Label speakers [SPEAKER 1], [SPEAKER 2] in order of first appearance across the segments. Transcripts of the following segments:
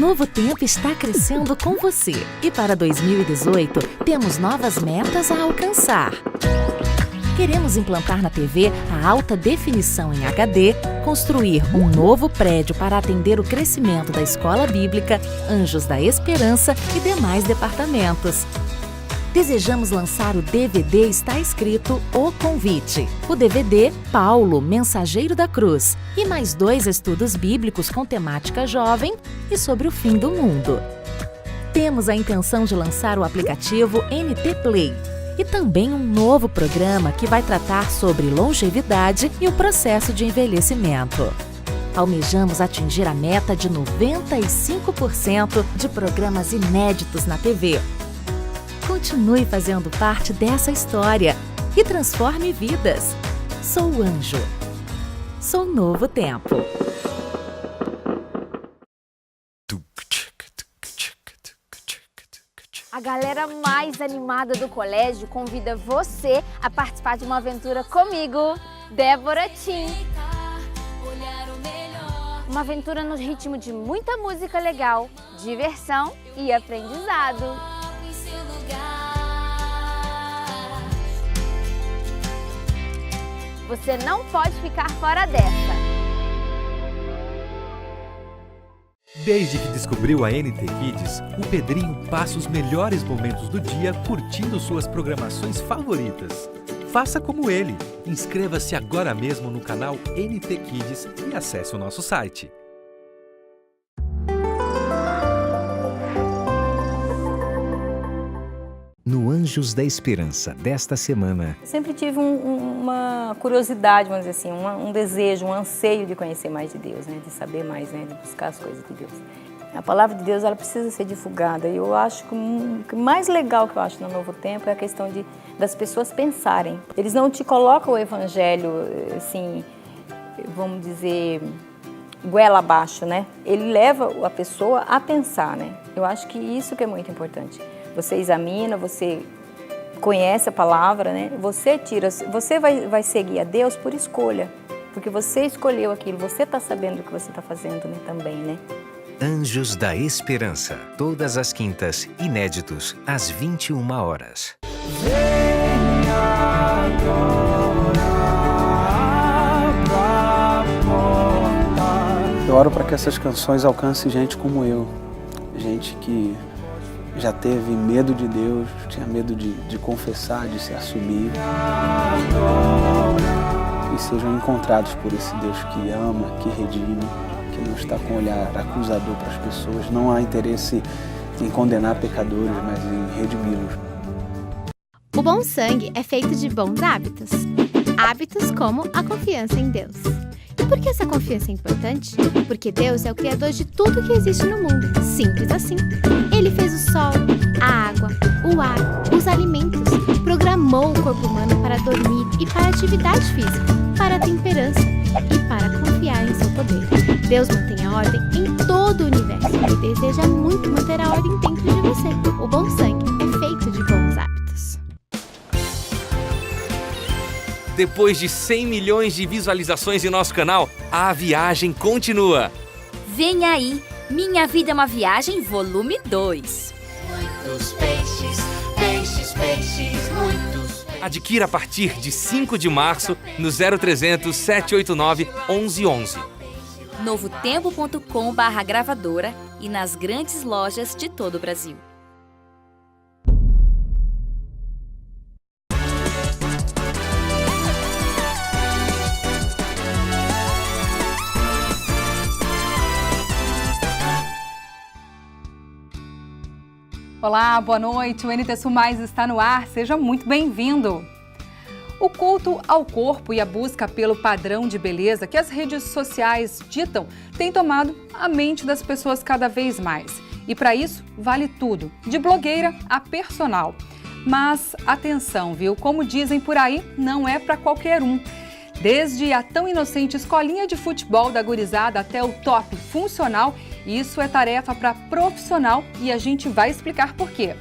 [SPEAKER 1] Novo Tempo está crescendo com você. E para 2018, temos novas metas a alcançar. Queremos implantar na TV a alta definição em HD, construir um novo prédio para atender o crescimento da Escola Bíblica, Anjos da Esperança e demais departamentos. Desejamos lançar o DVD Está Escrito, O Convite. O DVD Paulo, Mensageiro da Cruz. E mais 2 estudos bíblicos com temática jovem e sobre o fim do mundo. Temos a intenção de lançar o aplicativo NT Play. E também um novo programa que vai tratar sobre longevidade e o processo de envelhecimento. Almejamos atingir a meta de 95% de programas inéditos na TV. Continue fazendo parte dessa história e transforme vidas. Sou Anjo. Sou Novo Tempo.
[SPEAKER 2] A galera mais animada do colégio convida você a participar de uma aventura comigo, Débora Tim. Uma aventura no ritmo de muita música legal, diversão e aprendizado. Você não pode ficar fora dessa.
[SPEAKER 3] Desde que descobriu a NT Kids, o Pedrinho passa os melhores momentos do dia curtindo suas programações favoritas. Faça como ele. Inscreva-se agora mesmo no canal NT Kids e acesse o nosso site.
[SPEAKER 4] No Anjos da Esperança desta semana.
[SPEAKER 5] Eu sempre tive uma curiosidade, vamos dizer assim, um desejo, um anseio de conhecer mais de Deus, né? De saber mais, né? De buscar as coisas de Deus. A palavra de Deus, ela precisa ser divulgada. E eu acho que o mais legal que eu acho no Novo Tempo é a questão das pessoas pensarem. Eles não te colocam o evangelho, assim, vamos dizer, goela abaixo, né? Ele leva a pessoa a pensar, né? Eu acho que isso que é muito importante. Você examina, você conhece a palavra, né? Você vai seguir a Deus por escolha, porque você escolheu aquilo, você está sabendo o que você está fazendo, né? Também, né?
[SPEAKER 4] Anjos da Esperança, todas as quintas, inéditos, às 21 horas.
[SPEAKER 6] Eu oro para que essas canções alcancem gente como eu, gente que já teve medo de Deus, tinha medo de confessar, de se assumir. E sejam encontrados por esse Deus que ama, que redime, que não está com um olhar acusador para as pessoas. Não há interesse em condenar pecadores, mas em redimi-los.
[SPEAKER 7] O bom sangue é feito de bons hábitos. Hábitos como a confiança em Deus. E por que essa confiança é importante? Porque Deus é o Criador de tudo que existe no mundo. Simples assim. Ele fez o sol, a água, o ar, os alimentos. Programou o corpo humano para dormir e para atividade física, para a temperança e para confiar em seu poder. Deus mantém a ordem em todo o universo e deseja muito manter a ordem dentro de você. O bom sangue é feito de bons hábitos.
[SPEAKER 8] Depois de 100 milhões de visualizações em nosso canal, a viagem continua.
[SPEAKER 9] Vem aí, Minha Vida é uma Viagem, volume 2.
[SPEAKER 10] Muitos peixes, peixes, peixes, muitos.
[SPEAKER 8] Adquira a partir de 5 de março no 0300 789 1111.
[SPEAKER 9] novotempo.com/gravadora e nas grandes lojas de todo o Brasil.
[SPEAKER 11] Olá, boa noite. O NT Sul Mais está no ar. Seja muito bem-vindo. O culto ao corpo e a busca pelo padrão de beleza que as redes sociais ditam tem tomado a mente das pessoas cada vez mais. E para isso, vale tudo, de blogueira a personal. Mas atenção, viu? Como dizem por aí, não é para qualquer um. Desde a tão inocente escolinha de futebol da gurizada até o top funcional, isso é tarefa para profissional e a gente vai explicar por quê.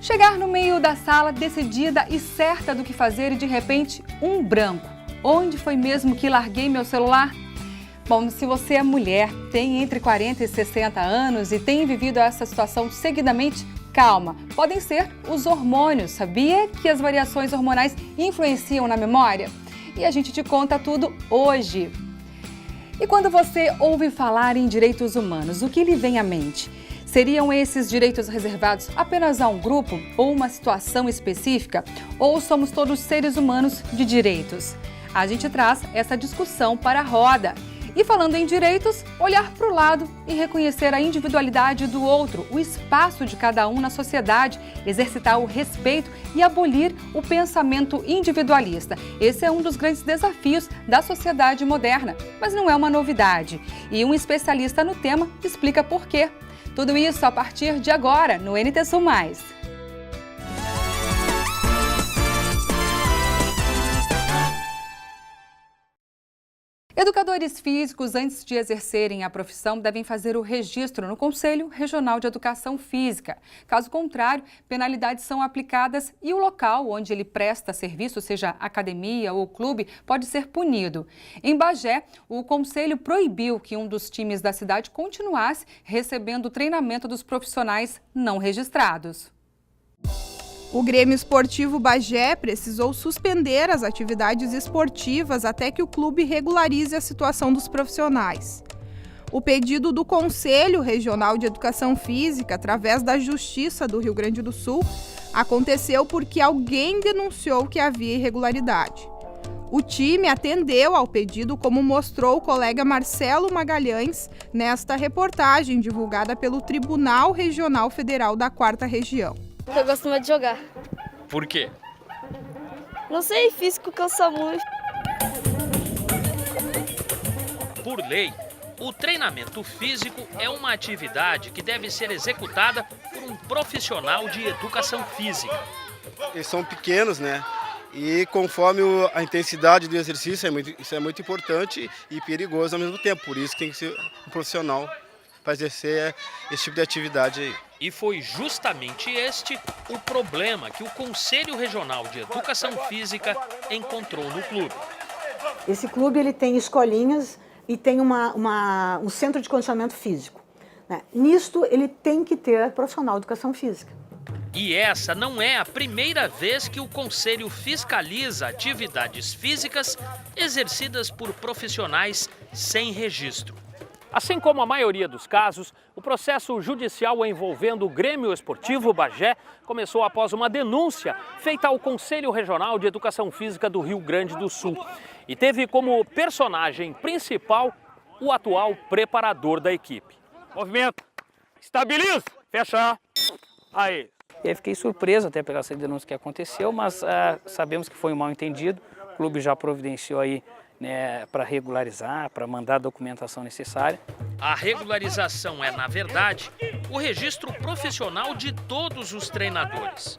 [SPEAKER 11] Chegar no meio da sala decidida e certa do que fazer e de repente um branco. Onde foi mesmo que larguei meu celular? Bom, se você é mulher, tem entre 40 e 60 anos e tem vivido essa situação seguidamente, calma, podem ser os hormônios. Sabia que as variações hormonais influenciam na memória? E a gente te conta tudo hoje. E quando você ouve falar em direitos humanos, o que lhe vem à mente? Seriam esses direitos reservados apenas a um grupo ou uma situação específica? Ou somos todos seres humanos de direitos? A gente traz essa discussão para a roda. E falando em direitos, olhar para o lado e reconhecer a individualidade do outro, o espaço de cada um na sociedade, exercitar o respeito e abolir o pensamento individualista. Esse é um dos grandes desafios da sociedade moderna, mas não é uma novidade. E um especialista no tema explica por quê. Tudo isso a partir de agora, no NT Sul Mais. Educadores físicos, antes de exercerem a profissão, devem fazer o registro no Conselho Regional de Educação Física. Caso contrário, penalidades são aplicadas e o local onde ele presta serviço, seja academia ou clube, pode ser punido. Em Bagé, o Conselho proibiu que um dos times da cidade continuasse recebendo o treinamento dos profissionais não registrados.
[SPEAKER 12] O Grêmio Esportivo Bagé precisou suspender as atividades esportivas até que o clube regularize a situação dos profissionais. O pedido do Conselho Regional de Educação Física, através da Justiça do Rio Grande do Sul, aconteceu porque alguém denunciou que havia irregularidade. O time atendeu ao pedido, como mostrou o colega Marcelo Magalhães nesta reportagem divulgada pelo Tribunal Regional Federal da 4ª Região.
[SPEAKER 13] Eu gosto muito de jogar.
[SPEAKER 8] Por quê?
[SPEAKER 13] Não sei, físico cansa muito.
[SPEAKER 14] Por lei, o treinamento físico é uma atividade que deve ser executada por um profissional de educação física.
[SPEAKER 15] Eles são pequenos, né? E conforme a intensidade do exercício, isso é muito importante e perigoso ao mesmo tempo. Por isso tem que ser um profissional para exercer esse tipo de atividade aí.
[SPEAKER 14] E foi justamente este o problema que o Conselho Regional de Educação Física encontrou no clube.
[SPEAKER 16] Esse clube ele tem escolinhas e tem um centro de condicionamento físico, né? Nisto ele tem que ter profissional de educação física.
[SPEAKER 14] E essa não é a primeira vez que o Conselho fiscaliza atividades físicas exercidas por profissionais sem registro. Assim como a maioria dos casos, o processo judicial envolvendo o Grêmio Esportivo Bagé começou após uma denúncia feita ao Conselho Regional de Educação Física do Rio Grande do Sul e teve como personagem principal o atual preparador da equipe. Movimento, estabiliza, fecha, aí.
[SPEAKER 17] E aí fiquei surpreso até pela essa denúncia que aconteceu, mas sabemos que foi um mal-entendido, o clube já providenciou aí, né, para regularizar, para mandar a documentação necessária.
[SPEAKER 14] A regularização é, na verdade, o registro profissional de todos os treinadores.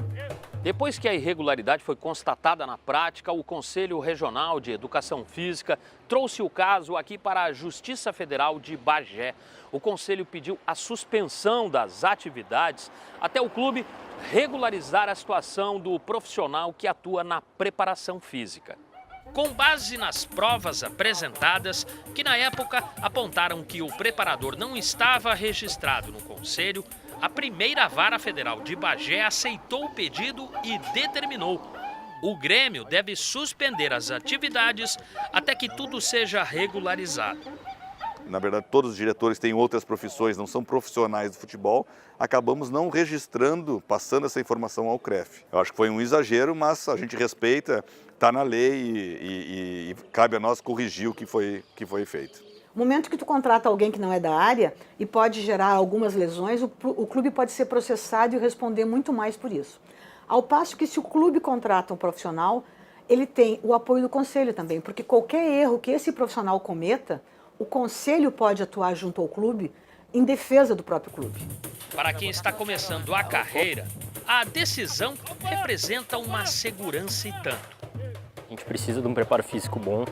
[SPEAKER 14] Depois que a irregularidade foi constatada na prática, o Conselho Regional de Educação Física trouxe o caso aqui para a Justiça Federal de Bagé. O Conselho pediu a suspensão das atividades até o clube regularizar a situação do profissional que atua na preparação física. Com base nas provas apresentadas, que na época apontaram que o preparador não estava registrado no Conselho, a primeira vara federal de Bagé aceitou o pedido e determinou: o Grêmio deve suspender as atividades até que tudo seja regularizado.
[SPEAKER 18] Na verdade, todos os diretores têm outras profissões, não são profissionais do futebol, acabamos não registrando, passando essa informação ao CREF. Eu acho que foi um exagero, mas a gente respeita, está na lei e cabe a nós corrigir o que foi feito.
[SPEAKER 16] No momento que tu contrata alguém que não é da área e pode gerar algumas lesões, o clube pode ser processado e responder muito mais por isso. Ao passo que se o clube contrata um profissional, ele tem o apoio do conselho também, porque qualquer erro que esse profissional cometa, o conselho pode atuar junto ao clube em defesa do próprio clube.
[SPEAKER 14] Para quem está começando a carreira, a decisão representa uma segurança e tanto.
[SPEAKER 19] A gente precisa de um preparo físico bom,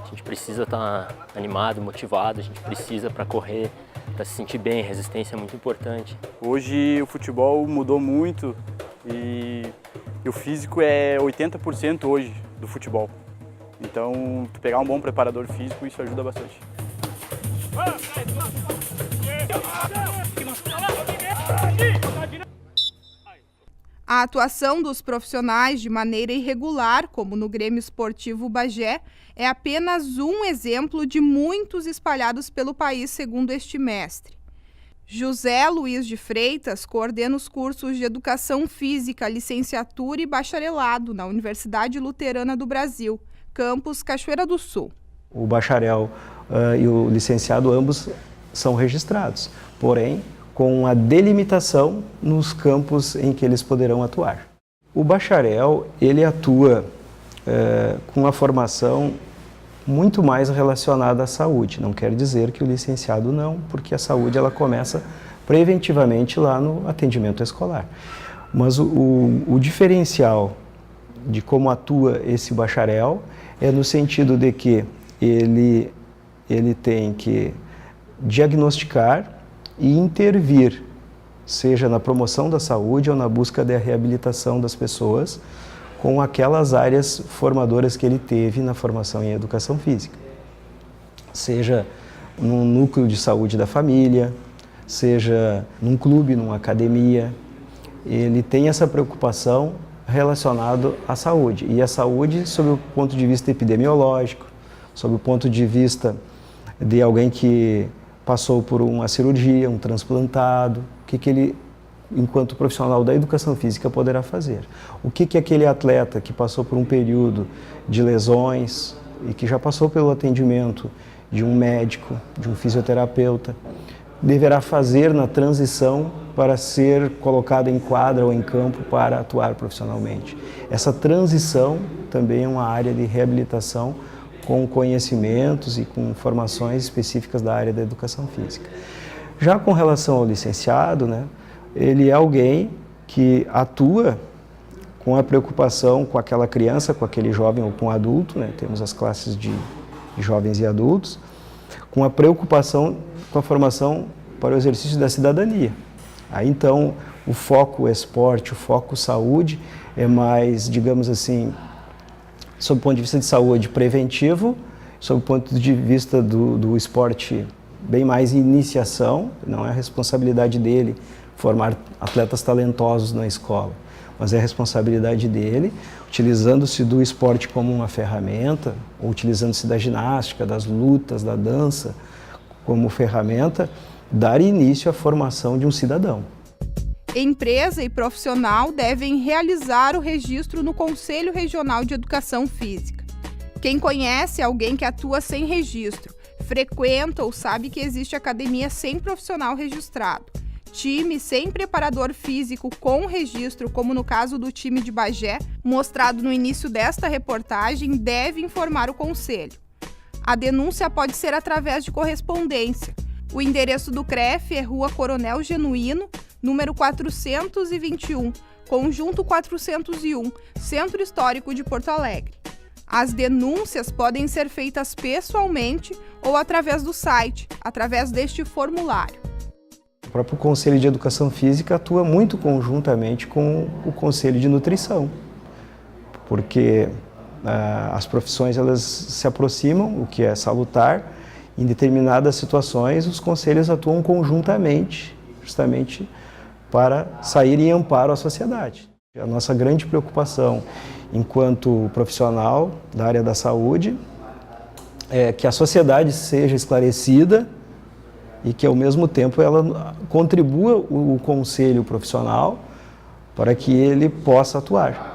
[SPEAKER 19] a gente precisa estar animado, motivado, a gente precisa para correr, para se sentir bem, resistência é muito importante.
[SPEAKER 20] Hoje o futebol mudou muito e o físico é 80% hoje do futebol. Então, tu pegar um bom preparador físico, isso ajuda bastante.
[SPEAKER 12] A atuação dos profissionais de maneira irregular, como no Grêmio Esportivo Bagé, é apenas um exemplo de muitos espalhados pelo país, segundo este mestre. José Luiz de Freitas coordena os cursos de Educação Física, Licenciatura e Bacharelado na Universidade Luterana do Brasil, campus Cachoeira do Sul.
[SPEAKER 21] O bacharel e o licenciado ambos são registrados, porém com a delimitação nos campos em que eles poderão atuar. O bacharel, ele atua com uma formação muito mais relacionada à saúde. Não quer dizer que o licenciado não, porque a saúde ela começa preventivamente lá no atendimento escolar. Mas o diferencial de como atua esse bacharel é no sentido de que ele tem que diagnosticar e intervir, seja na promoção da saúde ou na busca da reabilitação das pessoas, com aquelas áreas formadoras que ele teve na formação em educação física. Seja num núcleo de saúde da família, seja num clube, numa academia, ele tem essa preocupação relacionada à saúde. E a saúde sob o ponto de vista epidemiológico, sob o ponto de vista de alguém que passou por uma cirurgia, um transplantado, o que ele, enquanto profissional da educação física, poderá fazer. O que aquele atleta que passou por um período de lesões e que já passou pelo atendimento de um médico, de um fisioterapeuta, deverá fazer na transição para ser colocado em quadra ou em campo para atuar profissionalmente. Essa transição também é uma área de reabilitação com conhecimentos e com formações específicas da área da educação física. Já com relação ao licenciado, né, ele é alguém que atua com a preocupação com aquela criança, com aquele jovem ou com o adulto, né, temos as classes de jovens e adultos, com a preocupação com a formação para o exercício da cidadania. Aí então o foco esporte, o foco saúde é mais, digamos assim, sob o ponto de vista de saúde preventivo, sob o ponto de vista do esporte bem mais iniciação, não é a responsabilidade dele formar atletas talentosos na escola, mas é a responsabilidade dele, utilizando-se do esporte como uma ferramenta, ou utilizando-se da ginástica, das lutas, da dança como ferramenta, dar início à formação de um cidadão.
[SPEAKER 12] Empresa e profissional devem realizar o registro no Conselho Regional de Educação Física. Quem conhece alguém que atua sem registro, frequenta ou sabe que existe academia sem profissional registrado, time sem preparador físico com registro, como no caso do time de Bagé, mostrado no início desta reportagem, deve informar o Conselho. A denúncia pode ser através de correspondência. O endereço do CREF é Rua Coronel Genuíno, número 421, Conjunto 401, Centro Histórico de Porto Alegre. As denúncias podem ser feitas pessoalmente ou através do site, através deste formulário.
[SPEAKER 21] O próprio Conselho de Educação Física atua muito conjuntamente com o Conselho de Nutrição, porque as profissões elas se aproximam, o que é salutar. Em determinadas situações, os conselhos atuam conjuntamente, justamente para sair em amparo à sociedade. A nossa grande preocupação, enquanto profissional da área da saúde, é que a sociedade seja esclarecida e que, ao mesmo tempo, ela contribua o conselho profissional para que ele possa atuar.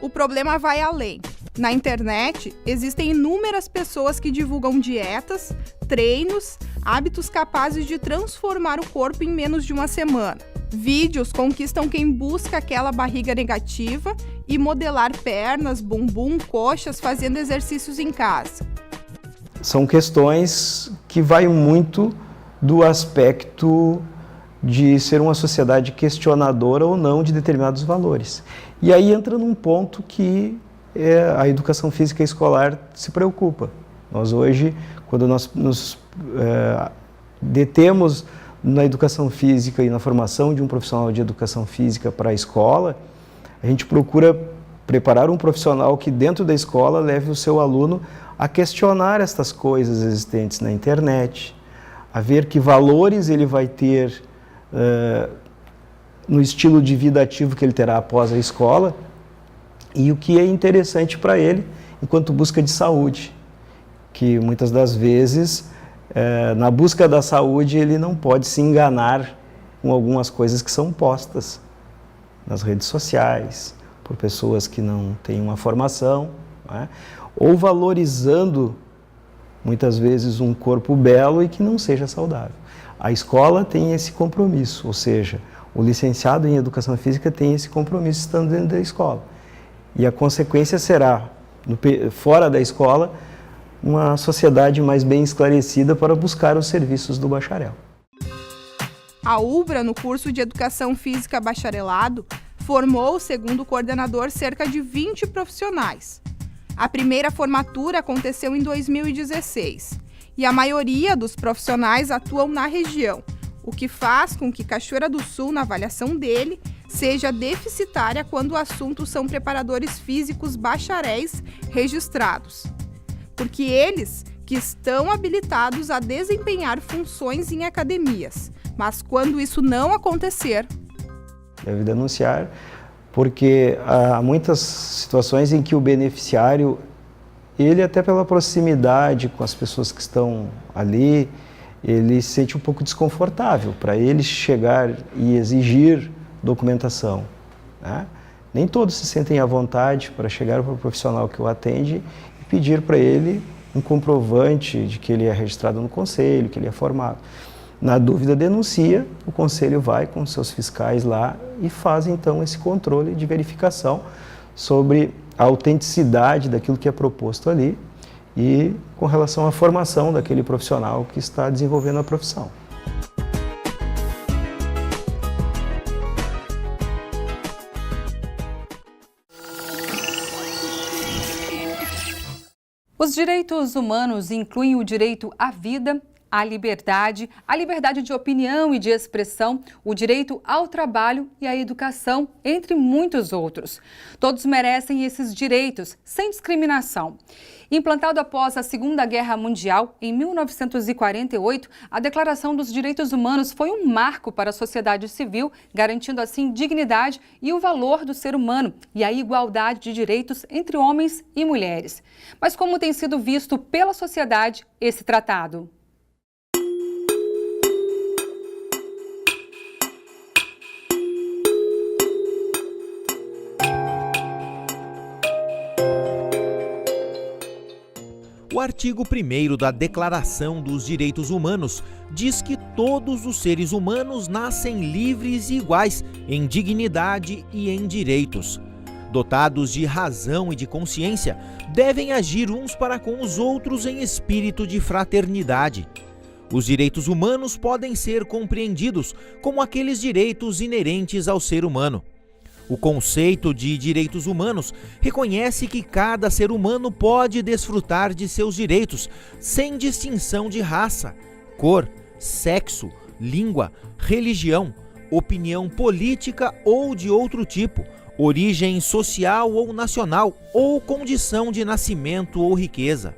[SPEAKER 12] O problema vai além. Na internet, existem inúmeras pessoas que divulgam dietas, treinos, hábitos capazes de transformar o corpo em menos de uma semana. Vídeos conquistam quem busca aquela barriga negativa e modelar pernas, bumbum, coxas fazendo exercícios em casa.
[SPEAKER 21] São questões que vai muito do aspecto de ser uma sociedade questionadora ou não de determinados valores. E aí entra num ponto que a educação física escolar se preocupa. Nós hoje, quando nós nos detemos na educação física e na formação de um profissional de educação física para a escola, a gente procura preparar um profissional que dentro da escola leve o seu aluno a questionar estas coisas existentes na internet, a ver que valores ele vai ter no estilo de vida ativo que ele terá após a escola e o que é interessante para ele enquanto busca de saúde, que muitas das vezes na busca da saúde ele não pode se enganar com algumas coisas que são postas nas redes sociais, por pessoas que não têm uma formação, né? Ou valorizando muitas vezes um corpo belo e que não seja saudável. A escola tem esse compromisso, ou seja, o licenciado em Educação Física tem esse compromisso estando dentro da escola. E a consequência será, fora da escola, uma sociedade mais bem esclarecida para buscar os serviços do bacharel.
[SPEAKER 12] A UBRA, no curso de Educação Física Bacharelado, formou, segundo o coordenador, cerca de 20 profissionais. A primeira formatura aconteceu em 2016 e a maioria dos profissionais atuam na região, o que faz com que Cachoeira do Sul, na avaliação dele, seja deficitária quando o assunto são preparadores físicos bacharéis registrados, porque eles que estão habilitados a desempenhar funções em academias, mas quando isso não acontecer,
[SPEAKER 21] deve denunciar, porque há muitas situações em que o beneficiário, ele até pela proximidade com as pessoas que estão ali, ele se sente um pouco desconfortável para ele chegar e exigir documentação, né? Nem todos se sentem à vontade para chegar para o profissional que o atende e pedir para ele um comprovante de que ele é registrado no conselho, que ele é formado. Na dúvida, denuncia, o conselho vai com seus fiscais lá e faz então esse controle de verificação sobre a autenticidade daquilo que é proposto ali e com relação à formação daquele profissional que está desenvolvendo a profissão.
[SPEAKER 11] Os direitos humanos incluem o direito à vida, a liberdade de opinião e de expressão, o direito ao trabalho e à educação, entre muitos outros. Todos merecem esses direitos, sem discriminação. Implantado após a Segunda Guerra Mundial, em 1948, a Declaração dos Direitos Humanos foi um marco para a sociedade civil, garantindo assim dignidade e o valor do ser humano e a igualdade de direitos entre homens e mulheres. Mas como tem sido visto pela sociedade esse tratado?
[SPEAKER 1] O artigo 1º da Declaração dos Direitos Humanos diz que todos os seres humanos nascem livres e iguais em dignidade e em direitos. Dotados de razão e de consciência, devem agir uns para com os outros em espírito de fraternidade. Os direitos humanos podem ser compreendidos como aqueles direitos inerentes ao ser humano. O conceito de direitos humanos reconhece que cada ser humano pode desfrutar de seus direitos sem distinção de raça, cor, sexo, língua, religião, opinião política ou de outro tipo, origem social ou nacional ou condição de nascimento ou riqueza.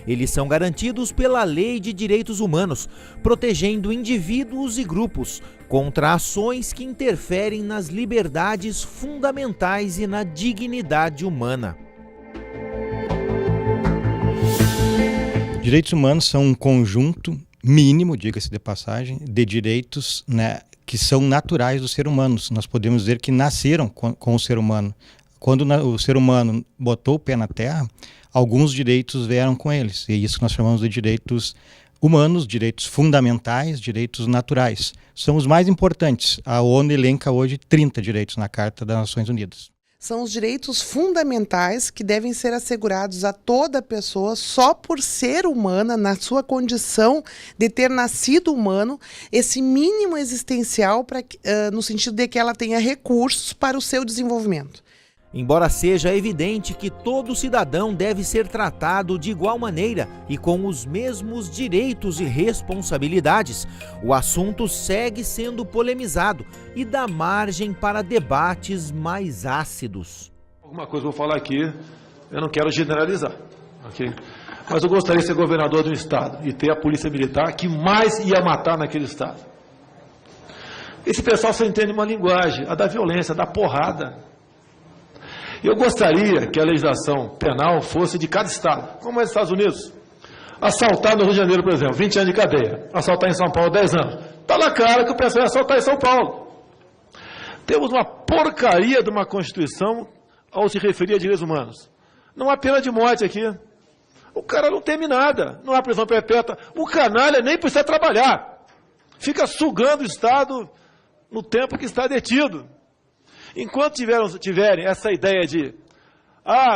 [SPEAKER 1] Eles são garantidos pela Lei de Direitos Humanos, protegendo indivíduos e grupos contra ações que interferem nas liberdades fundamentais e na dignidade humana.
[SPEAKER 22] Direitos humanos são um conjunto mínimo, diga-se de passagem, de direitos, né, que são naturais do ser humano. Nós podemos dizer que nasceram com o ser humano. Quando o ser humano botou o pé na Terra, alguns direitos vieram com eles. E é isso que nós chamamos de direitos humanos, direitos fundamentais, direitos naturais. São os mais importantes. A ONU elenca hoje 30 direitos na Carta das Nações Unidas.
[SPEAKER 23] São os direitos fundamentais que devem ser assegurados a toda pessoa só por ser humana, na sua condição de ter nascido humano, esse mínimo existencial no sentido de que ela tenha recursos para o seu desenvolvimento.
[SPEAKER 1] Embora seja evidente que todo cidadão deve ser tratado de igual maneira e com os mesmos direitos e responsabilidades, o assunto segue sendo polemizado e dá margem para debates mais ácidos.
[SPEAKER 2] Alguma coisa eu vou falar aqui, eu não quero generalizar, ok? Mas eu gostaria de ser governador de um estado e ter a polícia militar que mais ia matar naquele estado. Esse pessoal só entende uma linguagem, a da violência, da porrada. Eu gostaria que a legislação penal fosse de cada estado, como é nos Estados Unidos. Assaltar no Rio de Janeiro, por exemplo, 20 anos de cadeia. Assaltar em São Paulo, 10 anos. Está na cara que o pessoal ia assaltar em São Paulo. Temos uma porcaria de uma Constituição ao se referir a direitos humanos. Não há pena de morte aqui. O cara não teme nada, não há prisão perpétua. O canalha nem precisa trabalhar. Fica sugando o Estado no tempo que está detido. Enquanto tiverem essa ideia de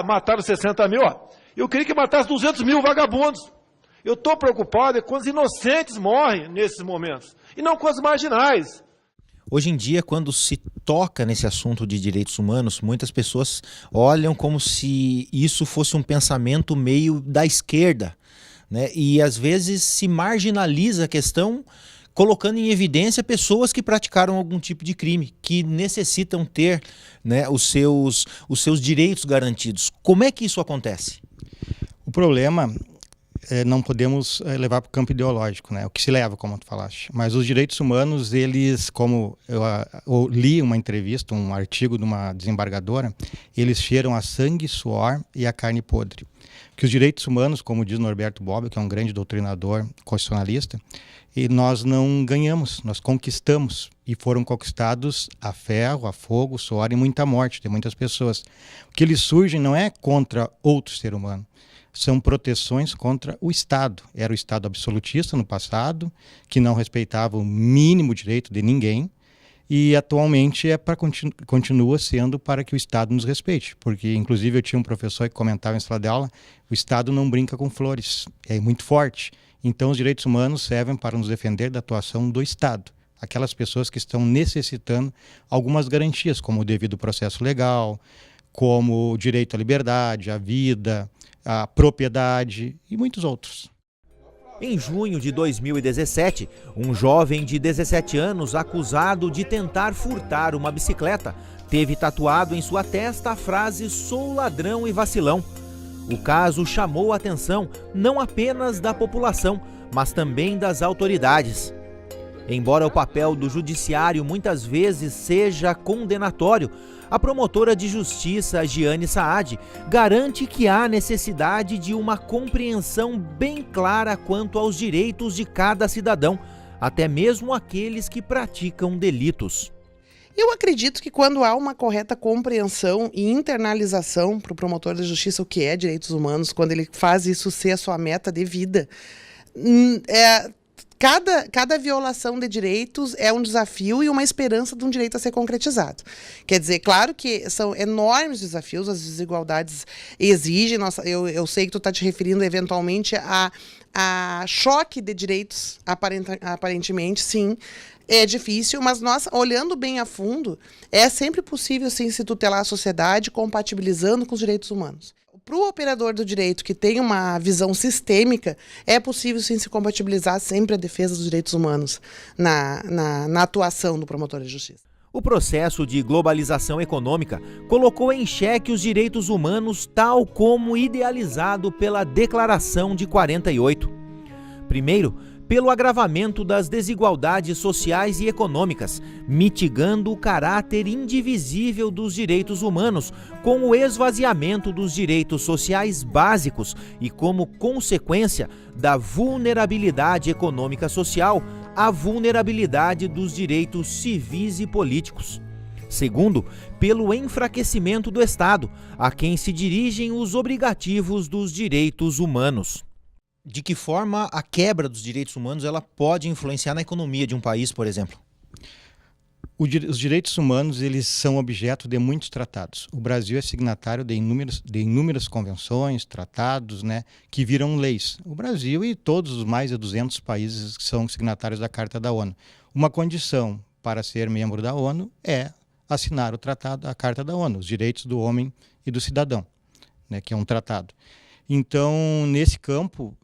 [SPEAKER 2] mataram 60 mil, eu queria que matasse 200 mil vagabundos. Eu estou preocupado quando os inocentes morrem nesses momentos, e não com os marginais.
[SPEAKER 1] Hoje em dia, quando se toca nesse assunto de direitos humanos, muitas pessoas olham como se isso fosse um pensamento meio da esquerda, né? E às vezes se marginaliza a questão, colocando em evidência pessoas que praticaram algum tipo de crime, que necessitam ter, né, os seus direitos garantidos. Como é que isso acontece?
[SPEAKER 22] O problema não podemos levar para o campo ideológico, né? O que se leva, como tu falaste. Mas os direitos humanos, eles, como eu li uma entrevista, um artigo de uma desembargadora, eles cheiram a sangue, suor e a carne podre. Que os direitos humanos, como diz Norberto Bobbio, que é um grande doutrinador constitucionalista, e nós não ganhamos, nós conquistamos, e foram conquistados a ferro, a fogo, suor e muita morte de muitas pessoas. O que eles surgem não é contra outro ser humano, são proteções contra o Estado. Era o Estado absolutista no passado, que não respeitava o mínimo direito de ninguém, e atualmente continua sendo para que o Estado nos respeite. Porque, inclusive, eu tinha um professor que comentava em sala de aula, o Estado não brinca com flores, é muito forte. Então, os direitos humanos servem para nos defender da atuação do Estado. Aquelas pessoas que estão necessitando algumas garantias, como o devido processo legal, como o direito à liberdade, à vida, à propriedade e muitos outros.
[SPEAKER 1] Em junho de 2017, um jovem de 17 anos acusado de tentar furtar uma bicicleta teve tatuado em sua testa a frase "sou ladrão e vacilão". O caso chamou a atenção não apenas da população, mas também das autoridades. Embora o papel do judiciário muitas vezes seja condenatório, a promotora de justiça Giane Saad garante que há necessidade de uma compreensão bem clara quanto aos direitos de cada cidadão, até mesmo aqueles que praticam delitos.
[SPEAKER 23] Eu acredito que quando há uma correta compreensão e internalização para o promotor de justiça o que é direitos humanos, quando ele faz isso ser a sua meta de vida, Cada violação de direitos é um desafio e uma esperança de um direito a ser concretizado. Quer dizer, claro que são enormes desafios, as desigualdades exigem, eu sei que tu está te referindo eventualmente a choque de direitos, aparentemente, sim, é difícil, mas nós, olhando bem a fundo, é sempre possível, sim, se tutelar a sociedade compatibilizando com os direitos humanos. Para o operador do direito que tem uma visão sistêmica, é possível sim se compatibilizar sempre a defesa dos direitos humanos na atuação do promotor de justiça.
[SPEAKER 1] O processo de globalização econômica colocou em xeque os direitos humanos tal como idealizado pela Declaração de 48. Primeiro, pelo agravamento das desigualdades sociais e econômicas, mitigando o caráter indivisível dos direitos humanos, com o esvaziamento dos direitos sociais básicos e, como consequência da vulnerabilidade econômica social, a vulnerabilidade dos direitos civis e políticos. Segundo, pelo enfraquecimento do Estado, a quem se dirigem os obrigativos dos direitos humanos. De que forma a quebra dos direitos humanos ela pode influenciar na economia de um país, por exemplo?
[SPEAKER 22] Os direitos humanos eles são objeto de muitos tratados. O Brasil é signatário de inúmeras convenções, tratados, né, que viram leis. O Brasil e todos os mais de 200 países que são signatários da Carta da ONU. Uma condição para ser membro da ONU é assinar o tratado, a Carta da ONU, os direitos do homem e do cidadão, né, que é um tratado. Então, nesse campo,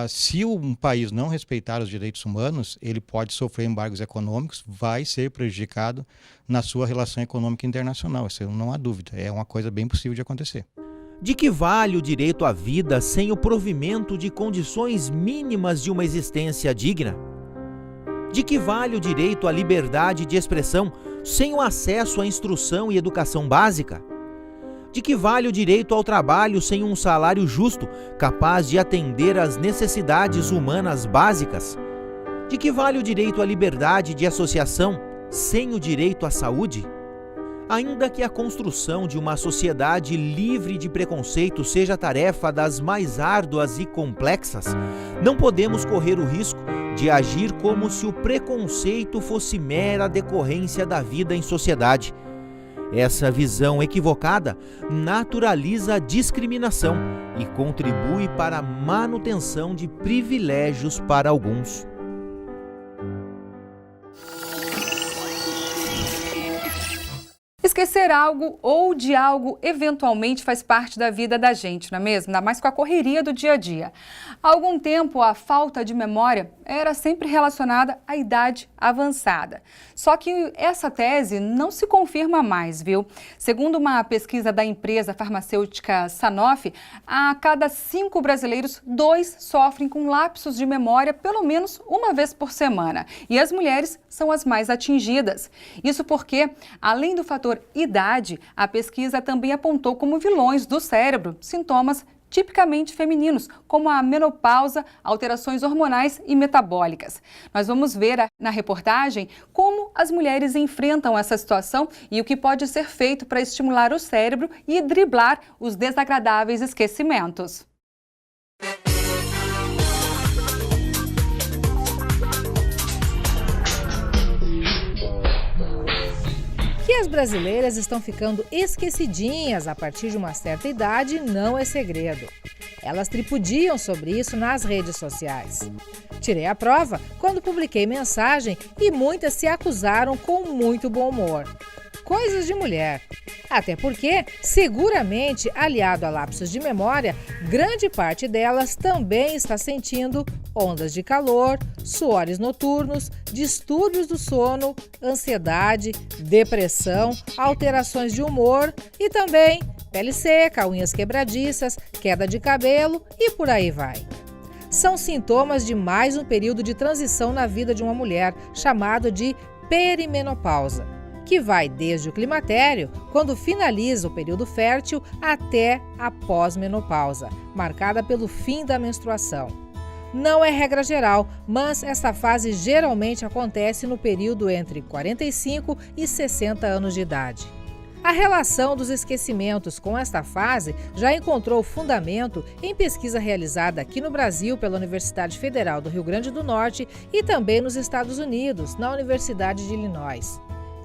[SPEAKER 22] se um país não respeitar os direitos humanos, ele pode sofrer embargos econômicos, vai ser prejudicado na sua relação econômica internacional. Isso não há dúvida, é uma coisa bem possível de acontecer.
[SPEAKER 1] De que vale o direito à vida sem o provimento de condições mínimas de uma existência digna? De que vale o direito à liberdade de expressão sem o acesso à instrução e educação básica? De que vale o direito ao trabalho sem um salário justo, capaz de atender às necessidades humanas básicas? De que vale o direito à liberdade de associação sem o direito à saúde? Ainda que a construção de uma sociedade livre de preconceito seja tarefa das mais árduas e complexas, não podemos correr o risco de agir como se o preconceito fosse mera decorrência da vida em sociedade. Essa visão equivocada naturaliza a discriminação e contribui para a manutenção de privilégios para alguns.
[SPEAKER 11] Esquecer algo ou de algo eventualmente faz parte da vida da gente, não é mesmo? Ainda mais com a correria do dia a dia. Há algum tempo, a falta de memória era sempre relacionada à idade avançada. Só que essa tese não se confirma mais, viu? Segundo uma pesquisa da empresa farmacêutica Sanofi, a cada 5 brasileiros, 2 sofrem com lapsos de memória pelo menos uma vez por semana. E as mulheres são as mais atingidas. Isso porque, além do fator idade, a pesquisa também apontou como vilões do cérebro sintomas tipicamente femininos, como a menopausa, alterações hormonais e metabólicas. Nós vamos ver na reportagem como as mulheres enfrentam essa situação e o que pode ser feito para estimular o cérebro e driblar os desagradáveis esquecimentos.
[SPEAKER 3] Que as brasileiras estão ficando esquecidinhas a partir de uma certa idade não é segredo. Elas tripudiam sobre isso nas redes sociais. Tirei a prova quando publiquei mensagem e muitas se acusaram com muito bom humor. Coisas de mulher. Até porque, seguramente, aliado a lapsos de memória, grande parte delas também está sentindo ondas de calor, suores noturnos, distúrbios do sono, ansiedade, depressão, alterações de humor e também pele seca, unhas quebradiças, queda de cabelo e por aí vai. São sintomas de mais um período de transição na vida de uma mulher, chamado de perimenopausa, que vai desde o climatério, quando finaliza o período fértil, até a pós-menopausa, marcada pelo fim da menstruação. Não é regra geral, mas essa fase geralmente acontece no período entre 45 e 60 anos de idade. A relação dos esquecimentos com esta fase já encontrou fundamento em pesquisa realizada aqui no Brasil pela Universidade Federal do Rio Grande do Norte e também nos Estados Unidos, na Universidade de Illinois.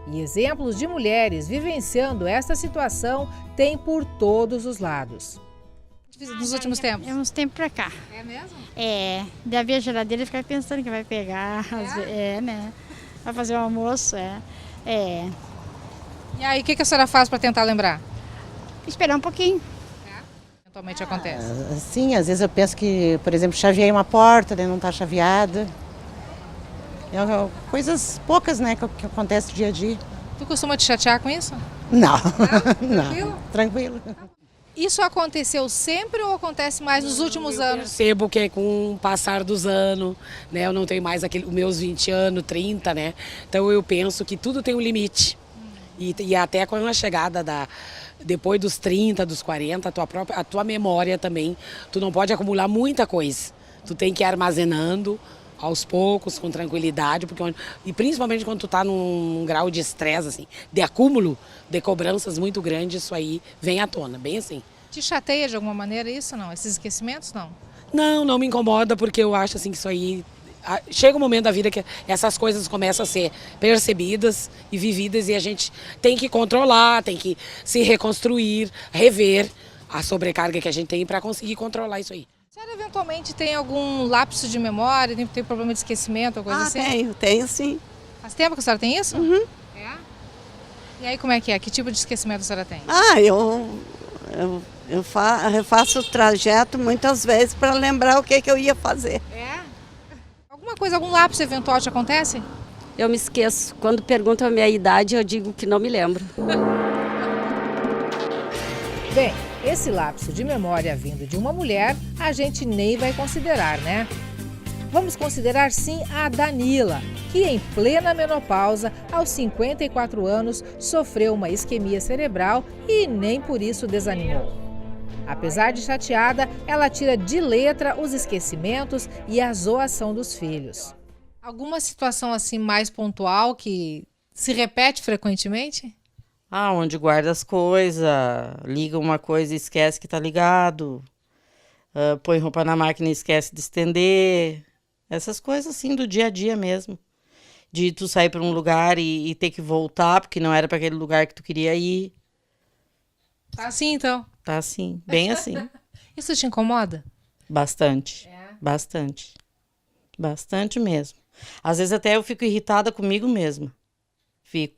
[SPEAKER 3] E exemplos de mulheres vivenciando esta situação tem por todos os lados.
[SPEAKER 4] Nos últimos tempos? Uns tempos pra cá.
[SPEAKER 3] É mesmo?
[SPEAKER 4] É, daí abrir a geladeira e ficar pensando que vai pegar, né? Vai fazer o almoço, é.
[SPEAKER 3] E aí, o que a senhora faz para tentar lembrar?
[SPEAKER 4] Esperar um pouquinho.
[SPEAKER 3] Eventualmente acontece.
[SPEAKER 5] Sim, às vezes eu penso que, por exemplo, chaveei uma porta, né, não está chaveada. Coisas poucas, né, que acontece dia a dia.
[SPEAKER 3] Tu costuma te chatear com isso?
[SPEAKER 5] Não.
[SPEAKER 3] Tranquilo?
[SPEAKER 5] Não. Tranquilo.
[SPEAKER 3] Isso aconteceu sempre ou acontece mais nos últimos anos?
[SPEAKER 24] Percebo que com o passar dos anos, né, eu não tenho mais os meus 20 anos, 30, né? Então eu penso que tudo tem um limite. E até com a chegada depois dos 30, dos 40, a tua memória também, tu não pode acumular muita coisa. Tu tem que ir armazenando aos poucos, com tranquilidade, e principalmente quando tu tá num grau de estresse, assim, de acúmulo de cobranças muito grande, isso aí vem à tona, bem assim.
[SPEAKER 3] Te chateia de alguma maneira isso, não? Esses esquecimentos, não?
[SPEAKER 24] Não me incomoda, porque eu acho assim que isso aí... Chega um momento da vida que essas coisas começam a ser percebidas e vividas e a gente tem que controlar, tem que se reconstruir, rever a sobrecarga que a gente tem para conseguir controlar isso aí.
[SPEAKER 3] A senhora eventualmente tem algum lapso de memória, tem problema de esquecimento, coisa assim?
[SPEAKER 25] Tenho sim.
[SPEAKER 3] Faz tempo que a senhora tem isso?
[SPEAKER 25] Uhum.
[SPEAKER 3] É? E aí como é que é? Que tipo de esquecimento a senhora tem?
[SPEAKER 25] Eu
[SPEAKER 6] Eu refaço o trajeto muitas vezes para lembrar o que eu ia fazer.
[SPEAKER 3] É? Alguma coisa, algum lapso eventual te acontece?
[SPEAKER 6] Eu me esqueço. Quando perguntam a minha idade, eu digo que não me lembro.
[SPEAKER 3] Bem, esse lapso de memória vindo de uma mulher, a gente nem vai considerar, né? Vamos considerar sim a Danila, que em plena menopausa, aos 54 anos, sofreu uma isquemia cerebral e nem por isso desanimou. Apesar de chateada, ela tira de letra os esquecimentos e a zoação dos filhos. Alguma situação assim mais pontual que se repete frequentemente?
[SPEAKER 7] Onde guarda as coisas, liga uma coisa e esquece que tá ligado, põe roupa na máquina e esquece de estender. Essas coisas assim do dia a dia mesmo. De tu sair para um lugar e ter que voltar porque não era para aquele lugar que tu queria ir.
[SPEAKER 3] Tá assim então?
[SPEAKER 7] Tá assim, bem assim.
[SPEAKER 3] Isso te incomoda?
[SPEAKER 7] Bastante, bastante. Bastante mesmo. Às vezes até eu fico irritada comigo mesma. Fico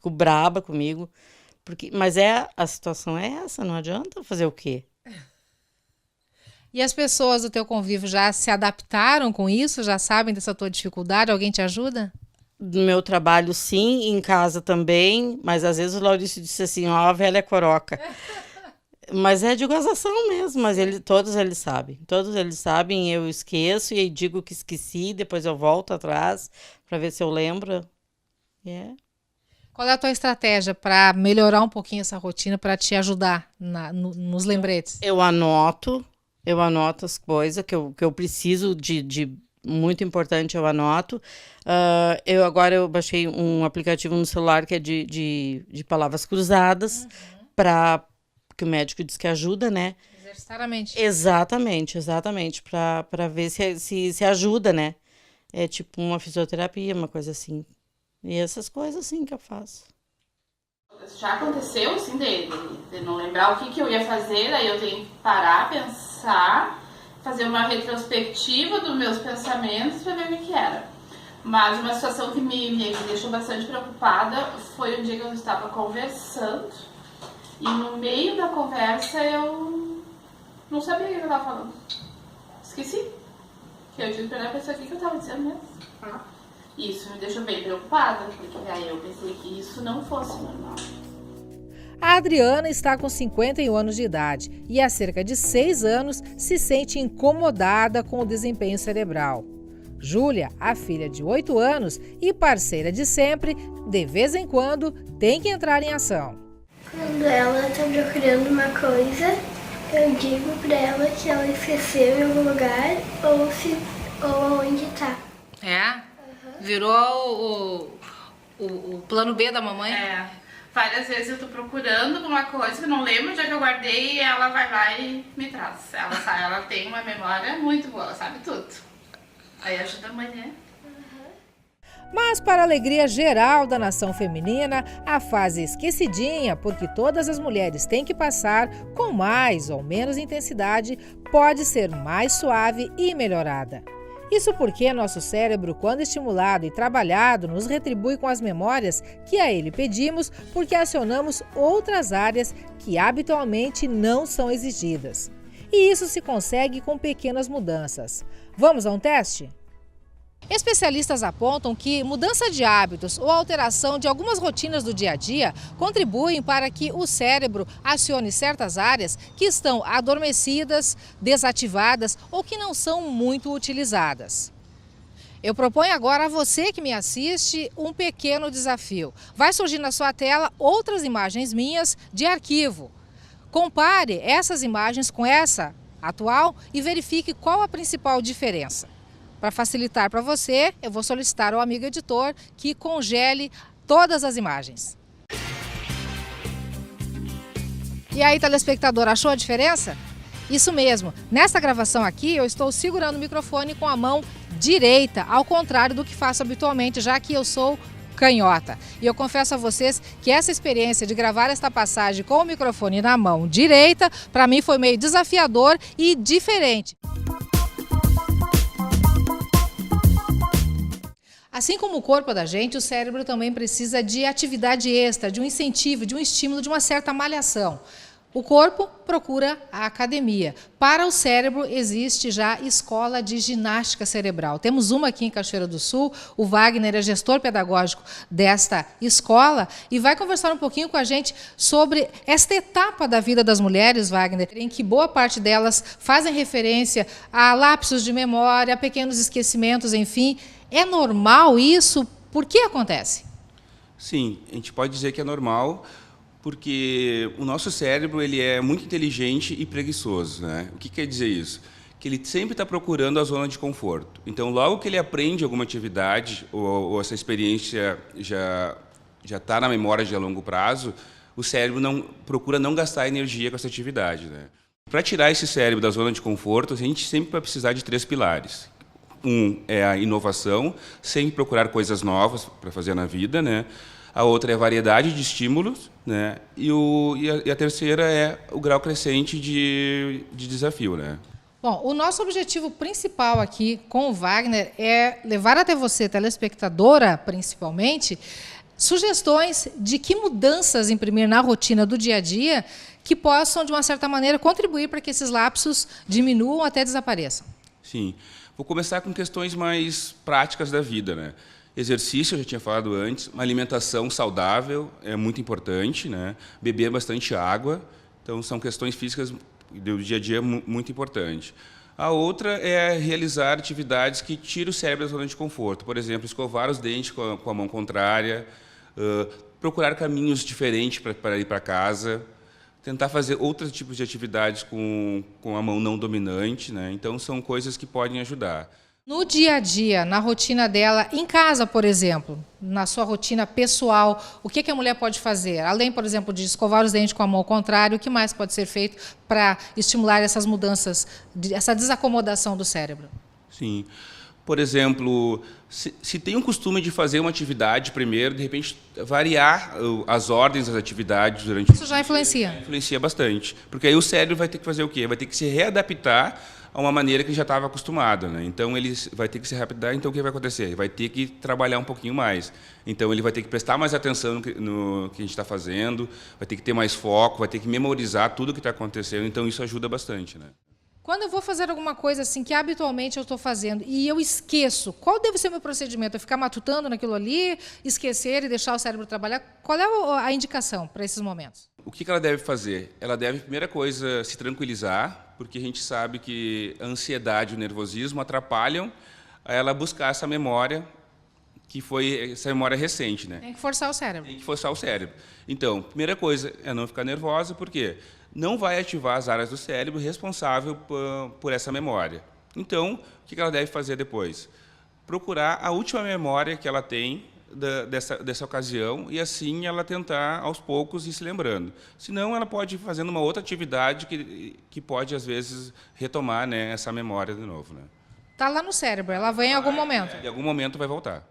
[SPEAKER 7] braba comigo. Mas a situação é essa, não adianta fazer o quê?
[SPEAKER 3] E as pessoas do teu convívio já se adaptaram com isso? Já sabem dessa tua dificuldade? Alguém te ajuda?
[SPEAKER 7] No meu trabalho, sim. Em casa também. Mas às vezes o Laurício disse assim, a velha coroca. Mas é de gozação mesmo. Mas todos eles sabem. Todos eles sabem. Eu esqueço e digo que esqueci. Depois eu volto atrás para ver se eu lembro.
[SPEAKER 3] Qual é a tua estratégia para melhorar um pouquinho essa rotina, para te ajudar nos lembretes?
[SPEAKER 7] Eu anoto as coisas que eu preciso de muito importante, eu anoto. Agora eu baixei um aplicativo no celular que é de palavras cruzadas, que o médico diz que ajuda, né?
[SPEAKER 3] Exercitar a mente.
[SPEAKER 7] Exatamente, para ver se ajuda, né? É tipo uma fisioterapia, uma coisa assim. E essas coisas assim que eu faço.
[SPEAKER 9] Já aconteceu, assim, de não lembrar o que eu ia fazer, aí eu tenho que parar, pensar, fazer uma retrospectiva dos meus pensamentos para ver o que era. Mas uma situação que me deixou bastante preocupada foi um dia que eu estava conversando e no meio da conversa eu não sabia o que eu estava falando. Esqueci. Eu disse para a pessoa o que eu estava dizendo mesmo. Isso me deixou bem preocupada, porque aí eu pensei que isso não fosse normal.
[SPEAKER 3] A Adriana está com 51 anos de idade e há cerca de 6 anos se sente incomodada com o desempenho cerebral. Júlia, a filha de 8 anos e parceira de sempre, de vez em quando tem que entrar em ação.
[SPEAKER 10] Quando ela está procurando uma coisa, eu digo para ela que ela esqueceu em algum lugar ou onde está.
[SPEAKER 3] Virou o plano B da mamãe?
[SPEAKER 9] Várias vezes eu tô procurando alguma coisa que não lembro onde é que eu guardei e ela vai lá e me traz. Ela tem uma memória muito boa, ela sabe tudo. Aí ajuda a mãe, né?
[SPEAKER 3] Mas, para a alegria geral da nação feminina, a fase esquecidinha, porque todas as mulheres têm que passar com mais ou menos intensidade, pode ser mais suave e melhorada. Isso porque nosso cérebro, quando estimulado e trabalhado, nos retribui com as memórias que a ele pedimos, porque acionamos outras áreas que habitualmente não são exigidas. E isso se consegue com pequenas mudanças. Vamos a um teste? Especialistas apontam que mudança de hábitos ou alteração de algumas rotinas do dia a dia contribuem para que o cérebro acione certas áreas que estão adormecidas, desativadas ou que não são muito utilizadas. Eu proponho agora a você que me assiste um pequeno desafio. Vai surgir na sua tela outras imagens minhas de arquivo. Compare essas imagens com essa atual e verifique qual a principal diferença. Para facilitar para você, eu vou solicitar ao amigo editor que congele todas as imagens. E aí, telespectador, achou a diferença? Isso mesmo, nessa gravação aqui eu estou segurando o microfone com a mão direita, ao contrário do que faço habitualmente, já que eu sou canhota. E eu confesso a vocês que essa experiência de gravar esta passagem com o microfone na mão direita, para mim foi meio desafiador e diferente. Assim como o corpo da gente, o cérebro também precisa de atividade extra, de um incentivo, de um estímulo, de uma certa malhação. O corpo procura a academia. Para o cérebro, existe já escola de ginástica cerebral. Temos uma aqui em Cachoeira do Sul. O Wagner é gestor pedagógico desta escola e vai conversar um pouquinho com a gente sobre esta etapa da vida das mulheres, Wagner, em que boa parte delas fazem referência a lapsos de memória, a pequenos esquecimentos, enfim. É normal isso? Por que acontece?
[SPEAKER 8] Sim, a gente pode dizer que é normal, porque o nosso cérebro ele é muito inteligente e preguiçoso, né? O que quer dizer isso? Que ele sempre está procurando a zona de conforto. Então, logo que ele aprende alguma atividade ou essa experiência já está na memória de longo prazo, o cérebro procura não gastar energia com essa atividade, né? Para tirar esse cérebro da zona de conforto, a gente sempre vai precisar de 3 pilares. Um é a inovação, sempre procurar coisas novas para fazer na vida, né? A outra é a variedade de estímulos, né? E a terceira é o grau crescente de desafio, né?
[SPEAKER 3] Bom, o nosso objetivo principal aqui com o Wagner é levar até você, telespectadora, principalmente, sugestões de que mudanças imprimir na rotina do dia a dia que possam, de uma certa maneira, contribuir para que esses lapsos diminuam até desapareçam.
[SPEAKER 8] Sim. Vou começar com questões mais práticas da vida, né? Exercício, eu já tinha falado antes, uma alimentação saudável é muito importante, né? Beber bastante água, então são questões físicas do dia a dia muito importantes. A outra é realizar atividades que tiram o cérebro da zona de conforto, por exemplo, escovar os dentes com a mão contrária, procurar caminhos diferentes para ir para casa, tentar fazer outros tipos de atividades com a mão não dominante, né? Então, são coisas que podem ajudar.
[SPEAKER 3] No dia a dia, na rotina dela, em casa, por exemplo, na sua rotina pessoal, o que a mulher pode fazer? Além, por exemplo, de escovar os dentes com a mão contrária, o que mais pode ser feito para estimular essas mudanças, essa desacomodação do cérebro?
[SPEAKER 8] Sim. Por exemplo, se tem um costume de fazer uma atividade primeiro, de repente variar as ordens das atividades durante
[SPEAKER 3] Isso já influencia?
[SPEAKER 8] Influencia bastante. Porque aí o cérebro vai ter que fazer o quê? Vai ter que se readaptar a uma maneira que ele já estava acostumado, né? Então, ele vai ter que se readaptar, então o que vai acontecer? Ele vai ter que trabalhar um pouquinho mais. Então, ele vai ter que prestar mais atenção no que a gente está fazendo, vai ter que ter mais foco, vai ter que memorizar tudo o que está acontecendo, então isso ajuda bastante, né?
[SPEAKER 3] Quando eu vou fazer alguma coisa assim que habitualmente eu estou fazendo e eu esqueço, qual deve ser o meu procedimento? Eu ficar matutando naquilo ali, esquecer e deixar o cérebro trabalhar? Qual é a indicação para esses momentos?
[SPEAKER 8] O que ela deve fazer? Ela deve, primeira coisa, se tranquilizar, porque a gente sabe que a ansiedade e o nervosismo atrapalham ela buscar essa memória, que foi essa memória recente, né?
[SPEAKER 3] Tem que forçar o cérebro.
[SPEAKER 8] Tem que forçar o cérebro. Então, primeira coisa é não ficar nervosa, porque não vai ativar as áreas do cérebro responsável por essa memória. Então, o que ela deve fazer depois? Procurar a última memória que ela tem dessa ocasião e, assim, ela tentar, aos poucos, ir se lembrando. Senão, ela pode ir fazendo uma outra atividade que pode, às vezes, retomar, né, essa memória de novo, né?
[SPEAKER 3] Está lá no cérebro, ela vem em algum momento.
[SPEAKER 8] Em algum momento vai voltar.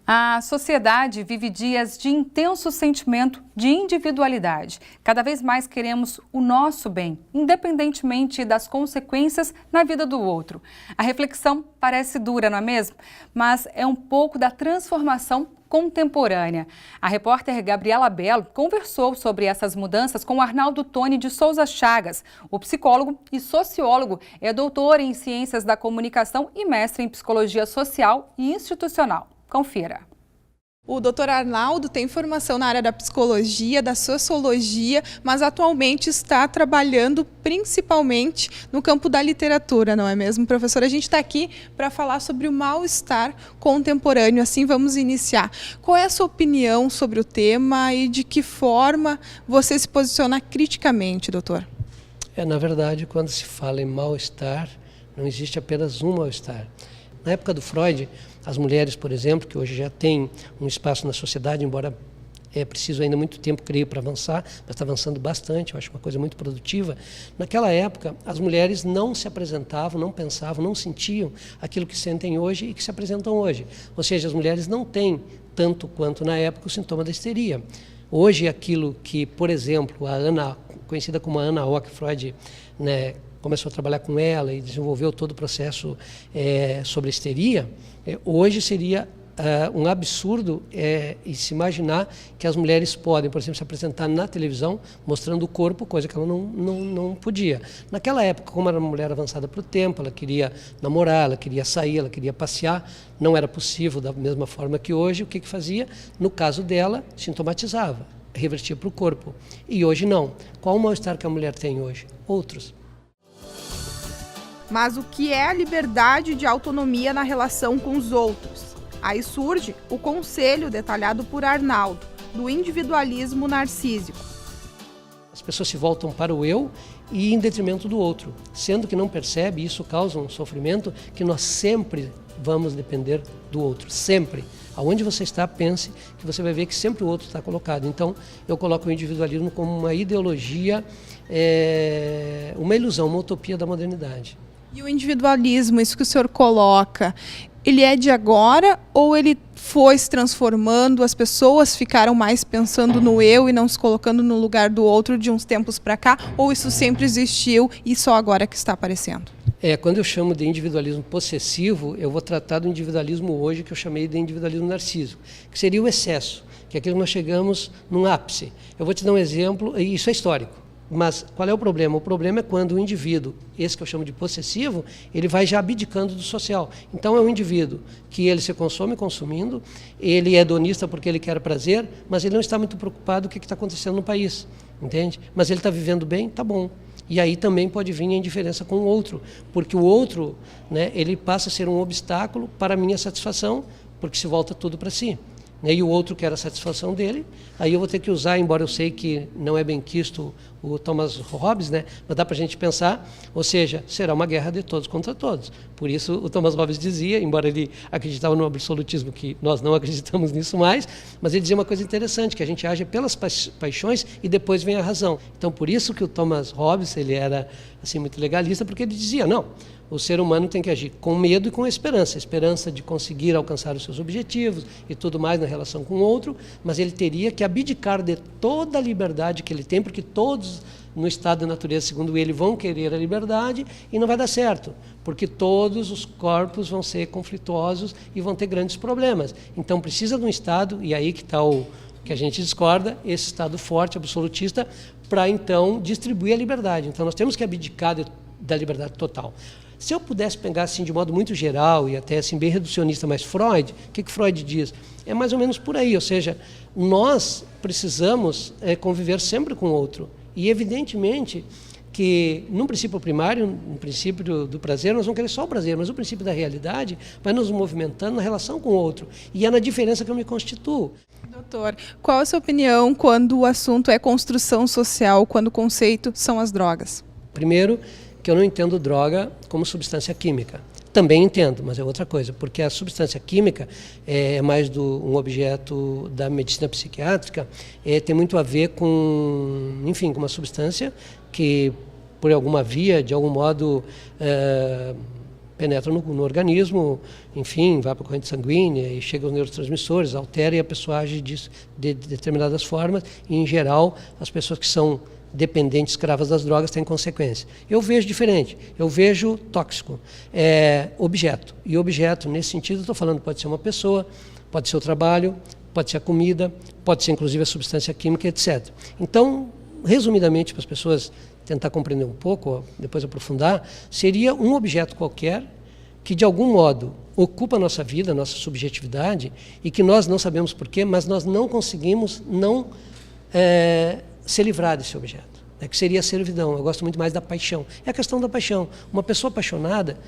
[SPEAKER 11] A sociedade vive dias de intenso sentimento de individualidade. Cada vez mais queremos o nosso bem, independentemente das consequências na vida do outro. A reflexão parece dura, não é mesmo? Mas é um pouco da transformação contemporânea. A repórter Gabriela Belo conversou sobre essas mudanças com Arnaldo Toni de Souza Chagas. O psicólogo e sociólogo é doutor em Ciências da Comunicação e mestre em Psicologia Social e Institucional. Confira.
[SPEAKER 12] O Dr. Arnaldo tem formação na área da psicologia, da sociologia, mas atualmente está trabalhando principalmente no campo da literatura, não é mesmo, professor? A gente está aqui para falar sobre o mal-estar contemporâneo, assim vamos iniciar. Qual é a sua opinião sobre o tema e de que forma você se posiciona criticamente, doutor?
[SPEAKER 13] Na verdade, quando se fala em mal-estar, não existe apenas um mal-estar. Na época do Freud, as mulheres, por exemplo, que hoje já têm um espaço na sociedade, embora é preciso ainda muito tempo, creio, para avançar, mas está avançando bastante, eu acho uma coisa muito produtiva. Naquela época, as mulheres não se apresentavam, não pensavam, não sentiam aquilo que sentem hoje e que se apresentam hoje. Ou seja, as mulheres não têm, tanto quanto na época, o sintoma da histeria. Hoje, aquilo que, por exemplo, a Ana, conhecida como a Ana Ock, Freud, né, começou a trabalhar com ela e desenvolveu todo o processo sobre a histeria, hoje seria um absurdo e se imaginar que as mulheres podem, por exemplo, se apresentar na televisão mostrando o corpo, coisa que ela não podia. Naquela época, como era uma mulher avançada para o tempo, ela queria namorar, ela queria sair, ela queria passear, não era possível da mesma forma que hoje. O que fazia? No caso dela, sintomatizava, revertia para o corpo. E hoje não. Qual o mal-estar que a mulher tem hoje? Outros.
[SPEAKER 12] Mas o que é a liberdade de autonomia na relação com os outros? Aí surge o conselho detalhado por Arnaldo, do individualismo narcísico.
[SPEAKER 13] As pessoas se voltam para o eu e em detrimento do outro, sendo que não percebe, e isso causa um sofrimento, que nós sempre vamos depender do outro, sempre. Aonde você está, pense que você vai ver que sempre o outro está colocado. Então, eu coloco o individualismo como uma ideologia, uma ilusão, uma utopia da modernidade.
[SPEAKER 12] E o individualismo, isso que o senhor coloca, ele é de agora ou ele foi se transformando, as pessoas ficaram mais pensando no eu e não se colocando no lugar do outro de uns tempos para cá, ou isso sempre existiu e só agora que está aparecendo?
[SPEAKER 13] Quando eu chamo de individualismo possessivo, eu vou tratar do individualismo hoje que eu chamei de individualismo narcísico, que seria o excesso, que é aquilo que nós chegamos num ápice. Eu vou te dar um exemplo, e isso é histórico. Mas qual é o problema? O problema é quando o indivíduo, esse que eu chamo de possessivo, ele vai já abdicando do social. Então é um indivíduo que ele se consome consumindo, ele é hedonista porque ele quer prazer, mas ele não está muito preocupado com o que está acontecendo no país, entende? Mas ele está vivendo bem, tá bom. E aí também pode vir a indiferença com o outro, porque o outro, né, ele passa a ser um obstáculo para a minha satisfação, porque se volta tudo para si. E o outro quer a satisfação dele, aí eu vou ter que usar, embora eu sei que não é bem quisto o Thomas Hobbes, né? Mas dá para a gente pensar, ou seja, será uma guerra de todos contra todos. Por isso o Thomas Hobbes dizia, embora ele acreditava no absolutismo, que nós não acreditamos nisso mais, mas ele dizia uma coisa interessante, que a gente age pelas paixões e depois vem a razão. Então por isso que o Thomas Hobbes, ele era assim, muito legalista, porque ele dizia, não, o ser humano tem que agir com medo e com esperança. Esperança de conseguir alcançar os seus objetivos e tudo mais na relação com o outro, mas ele teria que abdicar de toda a liberdade que ele tem, porque todos no estado da natureza, segundo ele, vão querer a liberdade e não vai dar certo, porque todos os corpos vão ser conflituosos e vão ter grandes problemas. Então precisa de um estado, e aí que está o que a gente discorda, esse estado forte, absolutista, para então distribuir a liberdade. Então nós temos que abdicar da liberdade total. Se eu pudesse pegar assim de modo muito geral e até assim bem reducionista, mas Freud, o que Freud diz? É mais ou menos por aí, ou seja, nós precisamos conviver sempre com o outro. E evidentemente que no princípio primário, no princípio do prazer, nós vamos querer só o prazer, mas o princípio da realidade vai nos movimentando na relação com o outro. E é na diferença que eu me constituo.
[SPEAKER 12] Doutor, qual a sua opinião quando o assunto é construção social, quando o conceito são as drogas?
[SPEAKER 13] Primeiro, que eu não entendo droga como substância química. Também entendo, mas é outra coisa, porque a substância química é mais um objeto da medicina psiquiátrica, tem muito a ver com, enfim, com uma substância que, por alguma via, de algum modo, penetra no organismo, enfim, vai para a corrente sanguínea e chega aos neurotransmissores, altera e a pessoa age disso de determinadas formas, e, em geral, as pessoas que são dependentes, escravas das drogas, têm consequência. Eu vejo diferente, eu vejo tóxico, objeto. E objeto, nesse sentido, estou falando, pode ser uma pessoa, pode ser o trabalho, pode ser a comida, pode ser inclusive a substância química, etc. Então, resumidamente, para as pessoas tentar compreender um pouco, depois aprofundar, seria um objeto qualquer que, de algum modo, ocupa a nossa vida, a nossa subjetividade, e que nós não sabemos porquê, mas nós não conseguimos se livrar desse objeto, que seria a servidão. Eu gosto muito mais da paixão. É a questão da paixão. Uma pessoa apaixonada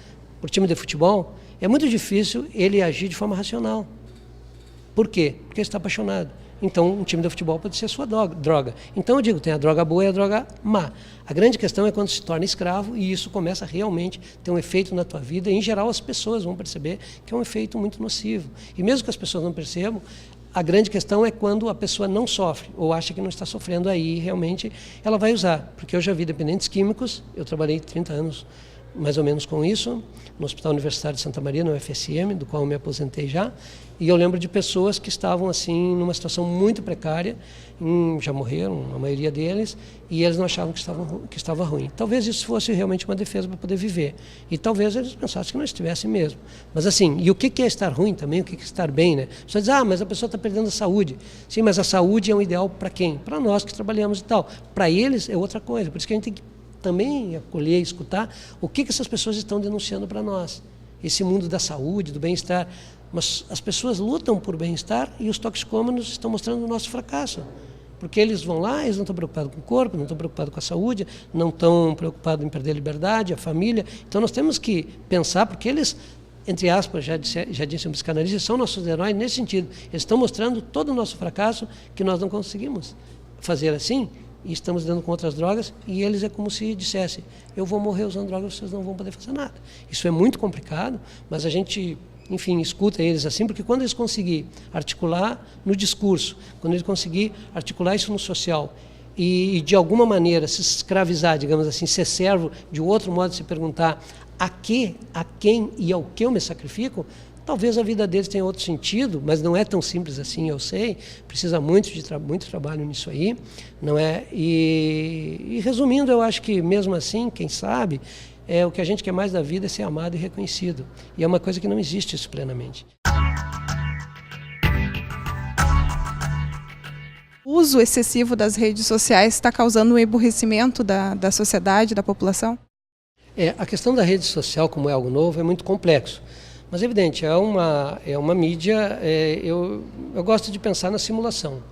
[SPEAKER 13] por time de futebol, é muito difícil ele agir de forma racional. Por quê? Porque ele está apaixonado. Então, um time de futebol pode ser a sua droga. Então, eu digo, tem a droga boa e a droga má. A grande questão é quando se torna escravo e isso começa a realmente ter um efeito na tua vida. E, em geral, as pessoas vão perceber que é um efeito muito nocivo. E mesmo que as pessoas não percebam, a grande questão é quando a pessoa não sofre ou acha que não está sofrendo, aí realmente ela vai usar. Porque eu já vi dependentes químicos, eu trabalhei 30 anos mais ou menos com isso, no Hospital Universitário de Santa Maria, no UFSM, do qual eu me aposentei já, e eu lembro de pessoas que estavam assim numa situação muito precária, já morreram, a maioria deles, e eles não achavam que estava ruim. Talvez isso fosse realmente uma defesa para poder viver, e talvez eles pensassem que não estivessem mesmo. Mas assim, e o que é estar ruim também, o que é estar bem, né? A pessoa diz, mas a pessoa está perdendo a saúde. Sim, mas a saúde é um ideal para quem? Para nós que trabalhamos e tal. Para eles é outra coisa, por isso que a gente tem que também acolher e escutar o que essas pessoas estão denunciando para nós. Esse mundo da saúde, do bem-estar. Mas as pessoas lutam por bem-estar e os toxicômanos estão mostrando o nosso fracasso. Porque eles vão lá, eles não estão preocupados com o corpo, não estão preocupados com a saúde, não estão preocupados em perder a liberdade, a família. Então nós temos que pensar, porque eles, entre aspas, já disse um psicanalista, são nossos heróis nesse sentido. Eles estão mostrando todo o nosso fracasso, que nós não conseguimos fazer assim, e estamos dando com outras drogas, e eles é como se dissessem, eu vou morrer usando drogas, vocês não vão poder fazer nada. Isso é muito complicado, mas a gente, enfim, escuta eles assim, porque quando eles conseguirem articular no discurso, quando eles conseguirem articular isso no social, e de alguma maneira se escravizar, digamos assim, ser servo de outro modo de se perguntar a quem e ao que eu me sacrifico, talvez a vida deles tenha outro sentido, mas não é tão simples assim, eu sei. Precisa muito trabalho nisso aí, não é? E resumindo, eu acho que mesmo assim, quem sabe, o que a gente quer mais da vida é ser amado e reconhecido. E é uma coisa que não existe isso plenamente.
[SPEAKER 12] O uso excessivo das redes sociais está causando um emburrecimento da sociedade, da população?
[SPEAKER 13] A questão da rede social, como é algo novo, é muito complexo. Mas, evidente, é uma mídia, eu gosto de pensar na simulação.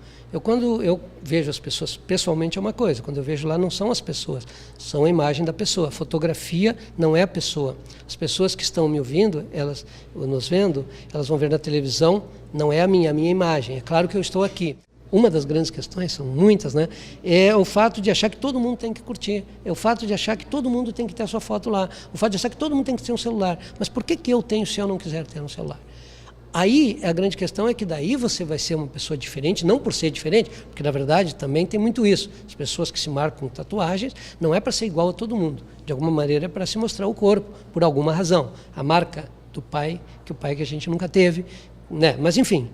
[SPEAKER 13] Quando eu vejo as pessoas, pessoalmente é uma coisa, quando eu vejo lá não são as pessoas, são a imagem da pessoa. A fotografia não é a pessoa. As pessoas que estão me ouvindo, elas nos vendo, elas vão ver na televisão, não é a minha imagem. É claro que eu estou aqui. Uma das grandes questões, são muitas, né? É o fato de achar que todo mundo tem que curtir, é o fato de achar que todo mundo tem que ter a sua foto lá, o fato de achar que todo mundo tem que ter um celular. Mas por que eu tenho se eu não quiser ter um celular? Aí a grande questão é que daí você vai ser uma pessoa diferente, não por ser diferente, porque na verdade também tem muito isso. As pessoas que se marcam com tatuagens não é para ser igual a todo mundo, de alguma maneira é para se mostrar o corpo, por alguma razão. A marca do pai, que o pai que a gente nunca teve, né? Mas enfim,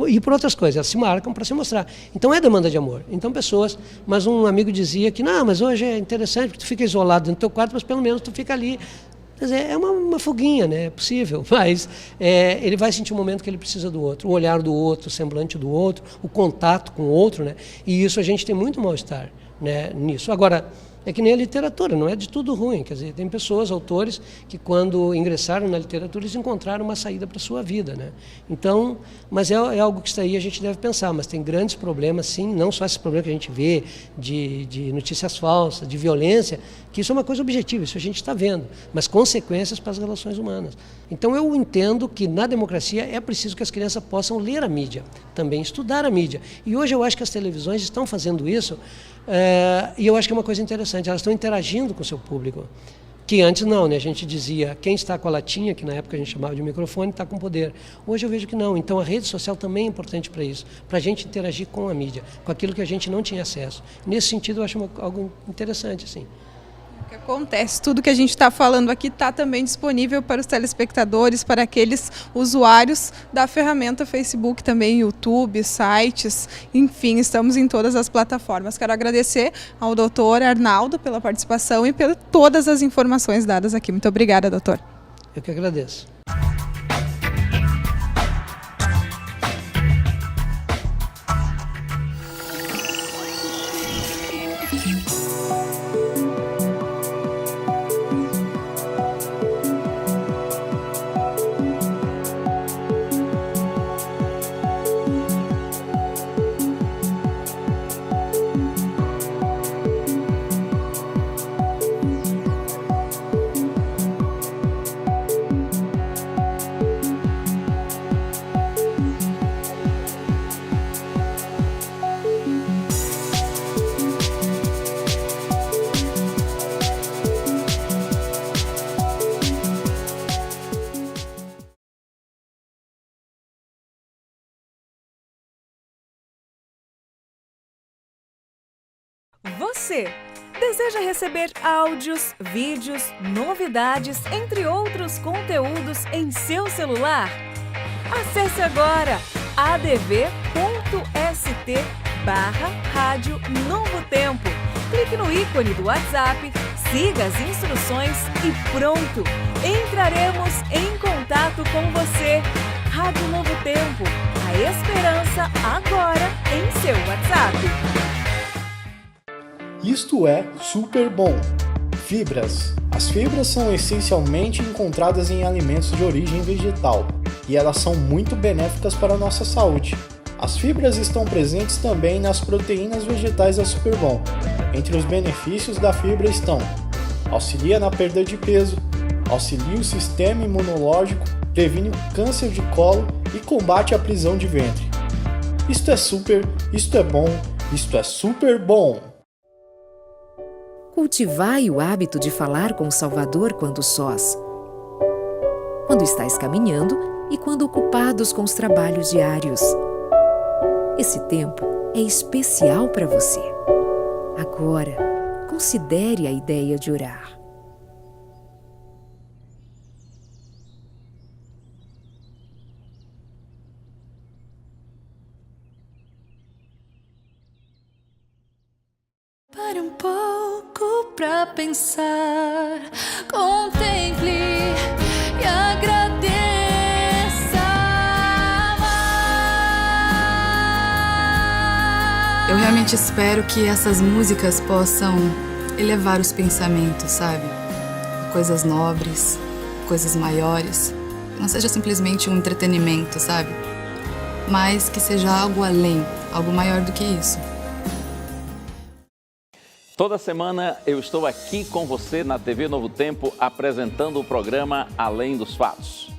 [SPEAKER 13] e por outras coisas, elas se marcam para se mostrar. Então é demanda de amor. Então pessoas, mas um amigo dizia que não, mas hoje é interessante porque tu fica isolado no teu quarto, mas pelo menos tu fica ali. Quer dizer, é uma fuguinha, né? É possível, mas ele vai sentir um momento que ele precisa do outro, o olhar do outro, o semblante do outro, o contato com o outro, né? E isso a gente tem muito mal-estar, né, nisso. Agora, é que nem a literatura, não é de tudo ruim. Quer dizer, tem pessoas, autores, que quando ingressaram na literatura, eles encontraram uma saída para a sua vida, né? Então, mas é algo que está aí, a gente deve pensar, mas tem grandes problemas, sim, não só esse problema que a gente vê de notícias falsas, de violência, que isso é uma coisa objetiva, isso a gente está vendo, mas consequências para as relações humanas. Então eu entendo que na democracia é preciso que as crianças possam ler a mídia, também estudar a mídia. E hoje eu acho que as televisões estão fazendo isso, e eu acho que é uma coisa interessante, elas estão interagindo com o seu público, que antes não, né? A gente dizia, quem está com a latinha, que na época a gente chamava de microfone, está com poder. Hoje eu vejo que não, então a rede social também é importante para isso, para a gente interagir com a mídia, com aquilo que a gente não tinha acesso. Nesse sentido eu acho algo interessante, assim.
[SPEAKER 12] O que acontece, tudo que a gente está falando aqui está também disponível para os telespectadores, para aqueles usuários da ferramenta Facebook, também YouTube, sites, enfim, estamos em todas as plataformas. Quero agradecer ao doutor Arnaldo pela participação e por todas as informações dadas aqui. Muito obrigada, doutor.
[SPEAKER 13] Eu que agradeço.
[SPEAKER 15] Você Deseja receber áudios, vídeos, novidades, entre outros conteúdos em seu celular? Acesse agora adv.st/Rádio Novo Tempo. Clique no ícone do WhatsApp, siga as instruções e pronto! Entraremos em contato com você. Rádio Novo Tempo, a esperança agora em seu WhatsApp.
[SPEAKER 16] Isto é super bom. Fibras. As fibras são essencialmente encontradas em alimentos de origem vegetal e elas são muito benéficas para a nossa saúde. As fibras estão presentes também nas proteínas vegetais da Superbom. Entre os benefícios da fibra estão: auxilia na perda de peso, auxilia o sistema imunológico, previne o câncer de colo e combate a prisão de ventre. Isto é super, isto é bom, isto é super bom!
[SPEAKER 17] Cultivai o hábito de falar com o Salvador quando sós, quando estáis caminhando e quando ocupados com os trabalhos diários. Esse tempo é especial para você. Agora, considere a ideia de orar.
[SPEAKER 18] Pare um pouco pra pensar, contemple e agradeça.
[SPEAKER 25] Eu realmente espero que essas músicas possam elevar os pensamentos, sabe? Coisas nobres, coisas maiores. Não seja simplesmente um entretenimento, sabe? Mas que seja algo além, algo maior do que isso.
[SPEAKER 26] Toda semana eu estou aqui com você na TV Novo Tempo apresentando o programa Além dos Fatos.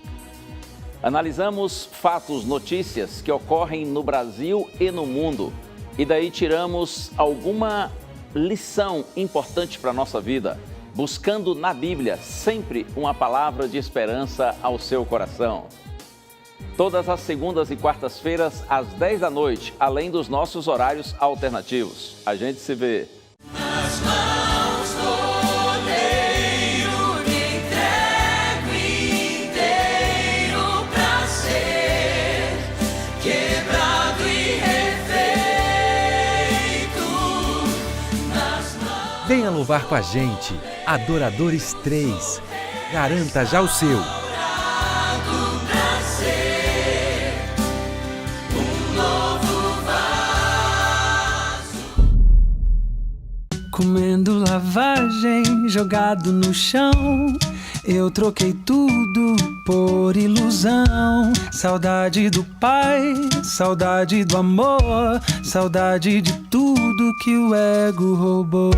[SPEAKER 26] Analisamos fatos, notícias que ocorrem no Brasil e no mundo e daí tiramos alguma lição importante para a nossa vida, buscando na Bíblia sempre uma palavra de esperança ao seu coração. Todas as segundas e quartas-feiras às 10 da noite, além dos nossos horários alternativos. A gente se vê.
[SPEAKER 18] Nas mãos do Cordeiro me entrego inteiro pra ser quebrado e refeito nas mãos.
[SPEAKER 27] Venha louvar com a gente, Adoradores 3. Garanta já o seu.
[SPEAKER 28] Comendo lavagem, jogado no chão, eu troquei tudo por ilusão. Saudade do pai, saudade do amor, saudade de tudo que o ego roubou.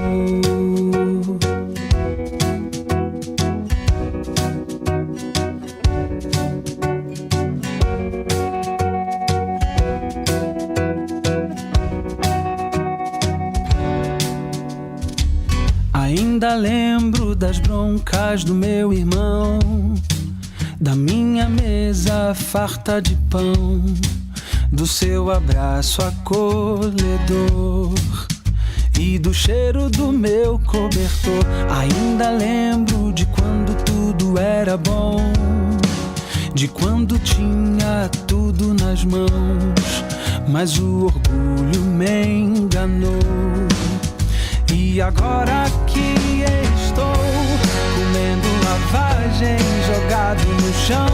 [SPEAKER 28] Ainda lembro das broncas do meu irmão, da minha mesa farta de pão, do seu abraço acolhedor e do cheiro do meu cobertor. Ainda lembro de quando tudo era bom, de quando tinha tudo nas mãos, mas o orgulho me enganou. E agora que estou comendo lavagem, jogado no chão,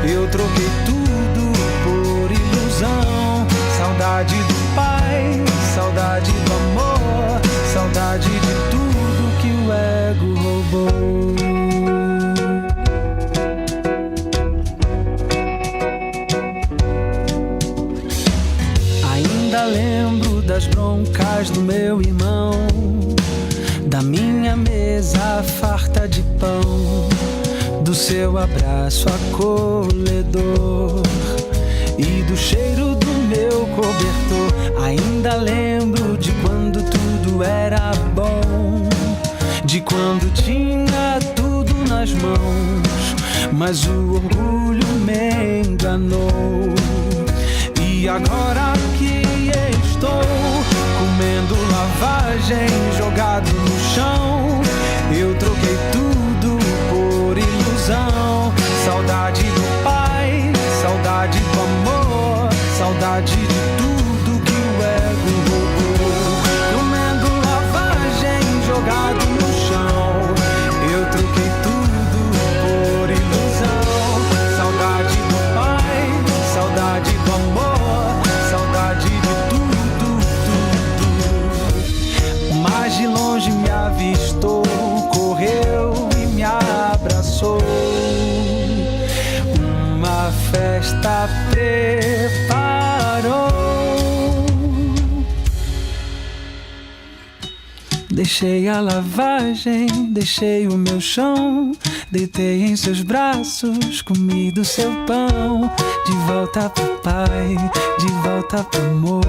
[SPEAKER 28] eu troquei tudo por ilusão. Saudade do pai, saudade do amor, saudade de tudo que o ego roubou. Ainda lembro das broncas do meu irmão, da minha mesa farta de pão, do seu abraço acolhedor e do cheiro do meu cobertor. Ainda lembro de quando tudo era bom, de quando tinha tudo nas mãos, mas o orgulho me enganou. E agora que estou comendo lavagem, lavagem, jogado no chão. Eu troquei tudo por ilusão. Saudade do pai, saudade do amor, saudade de tudo que o ego roubou. Comendo lavagem, jogado no chão. Eu troquei tudo por ilusão. Saudade do pai, saudade do amor, saudade de tudo, tudo. Mas de longe me avistou, correu e me abraçou. Uma festa preparou. Deixei a lavagem, deixei o meu chão. Deitei em seus braços, comi do seu pão. De volta pro pai, de volta pro amor,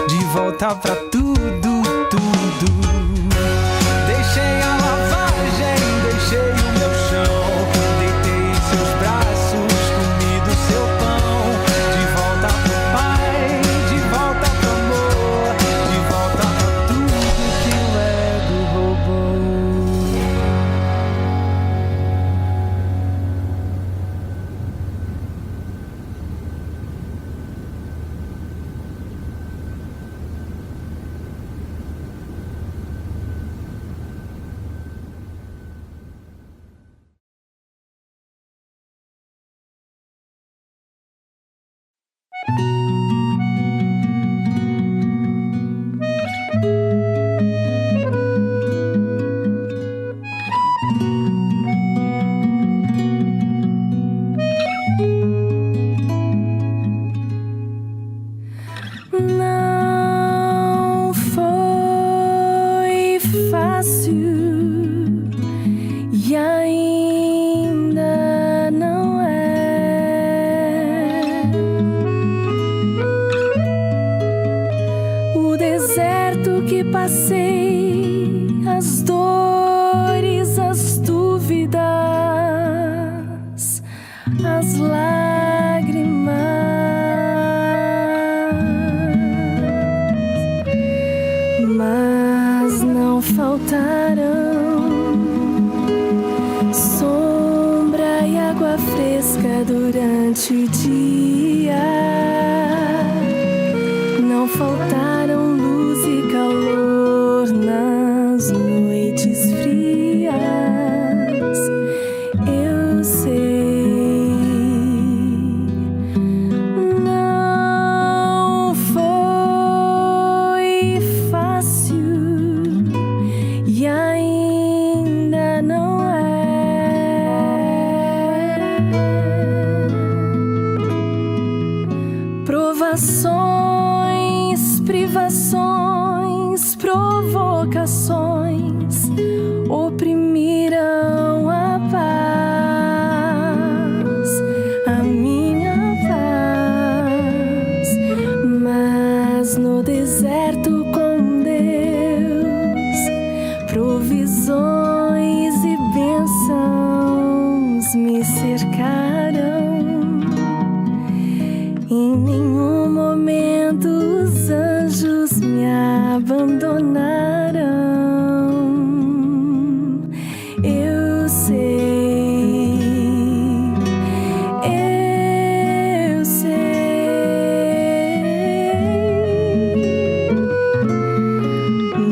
[SPEAKER 28] de volta pra tudo, tudo. Deixei a lavagem, deixei o meu chão. Deitei em seus braços, comi do seu pão. De volta pro pai, de volta pro amor, de volta pra tudo que o ego roubou.
[SPEAKER 18] Não foi fácil e ainda não é. O deserto que passei, as dores, as dúvidas, as lágrimas. Mas não faltaram sombra e água fresca durante o dia. Não faltaram luz e calor nas noites frias. Eu sei, não foi fácil e ainda não é. Provações, privações, provocações oprimiram a paz, a minha paz. Mas no deserto com Deus, provisões e bênçãos me cercaram. Em nenhum momento os anjos me abandonaram. Eu sei, eu sei.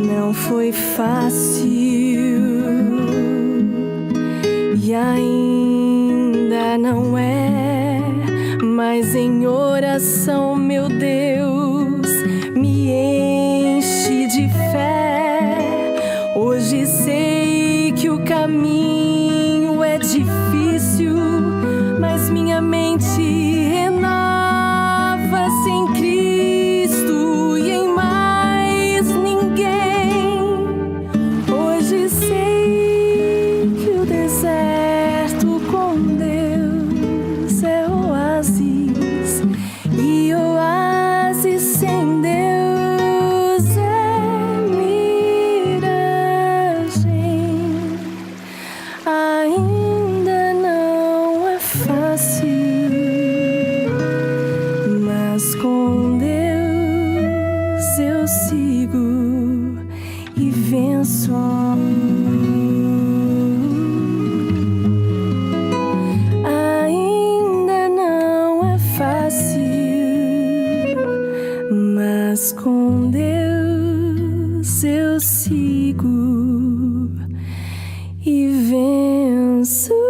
[SPEAKER 18] Não foi fácil e ainda não é, mas em oração, meu Deus, me enche de fé. Hoje sei que o caminho é difícil, mas minha mente renova-se em Cristo e em mais ninguém. Hoje sei que o deserto com Deus é oásis, e oásis sem Deus é miragem. Ainda sul.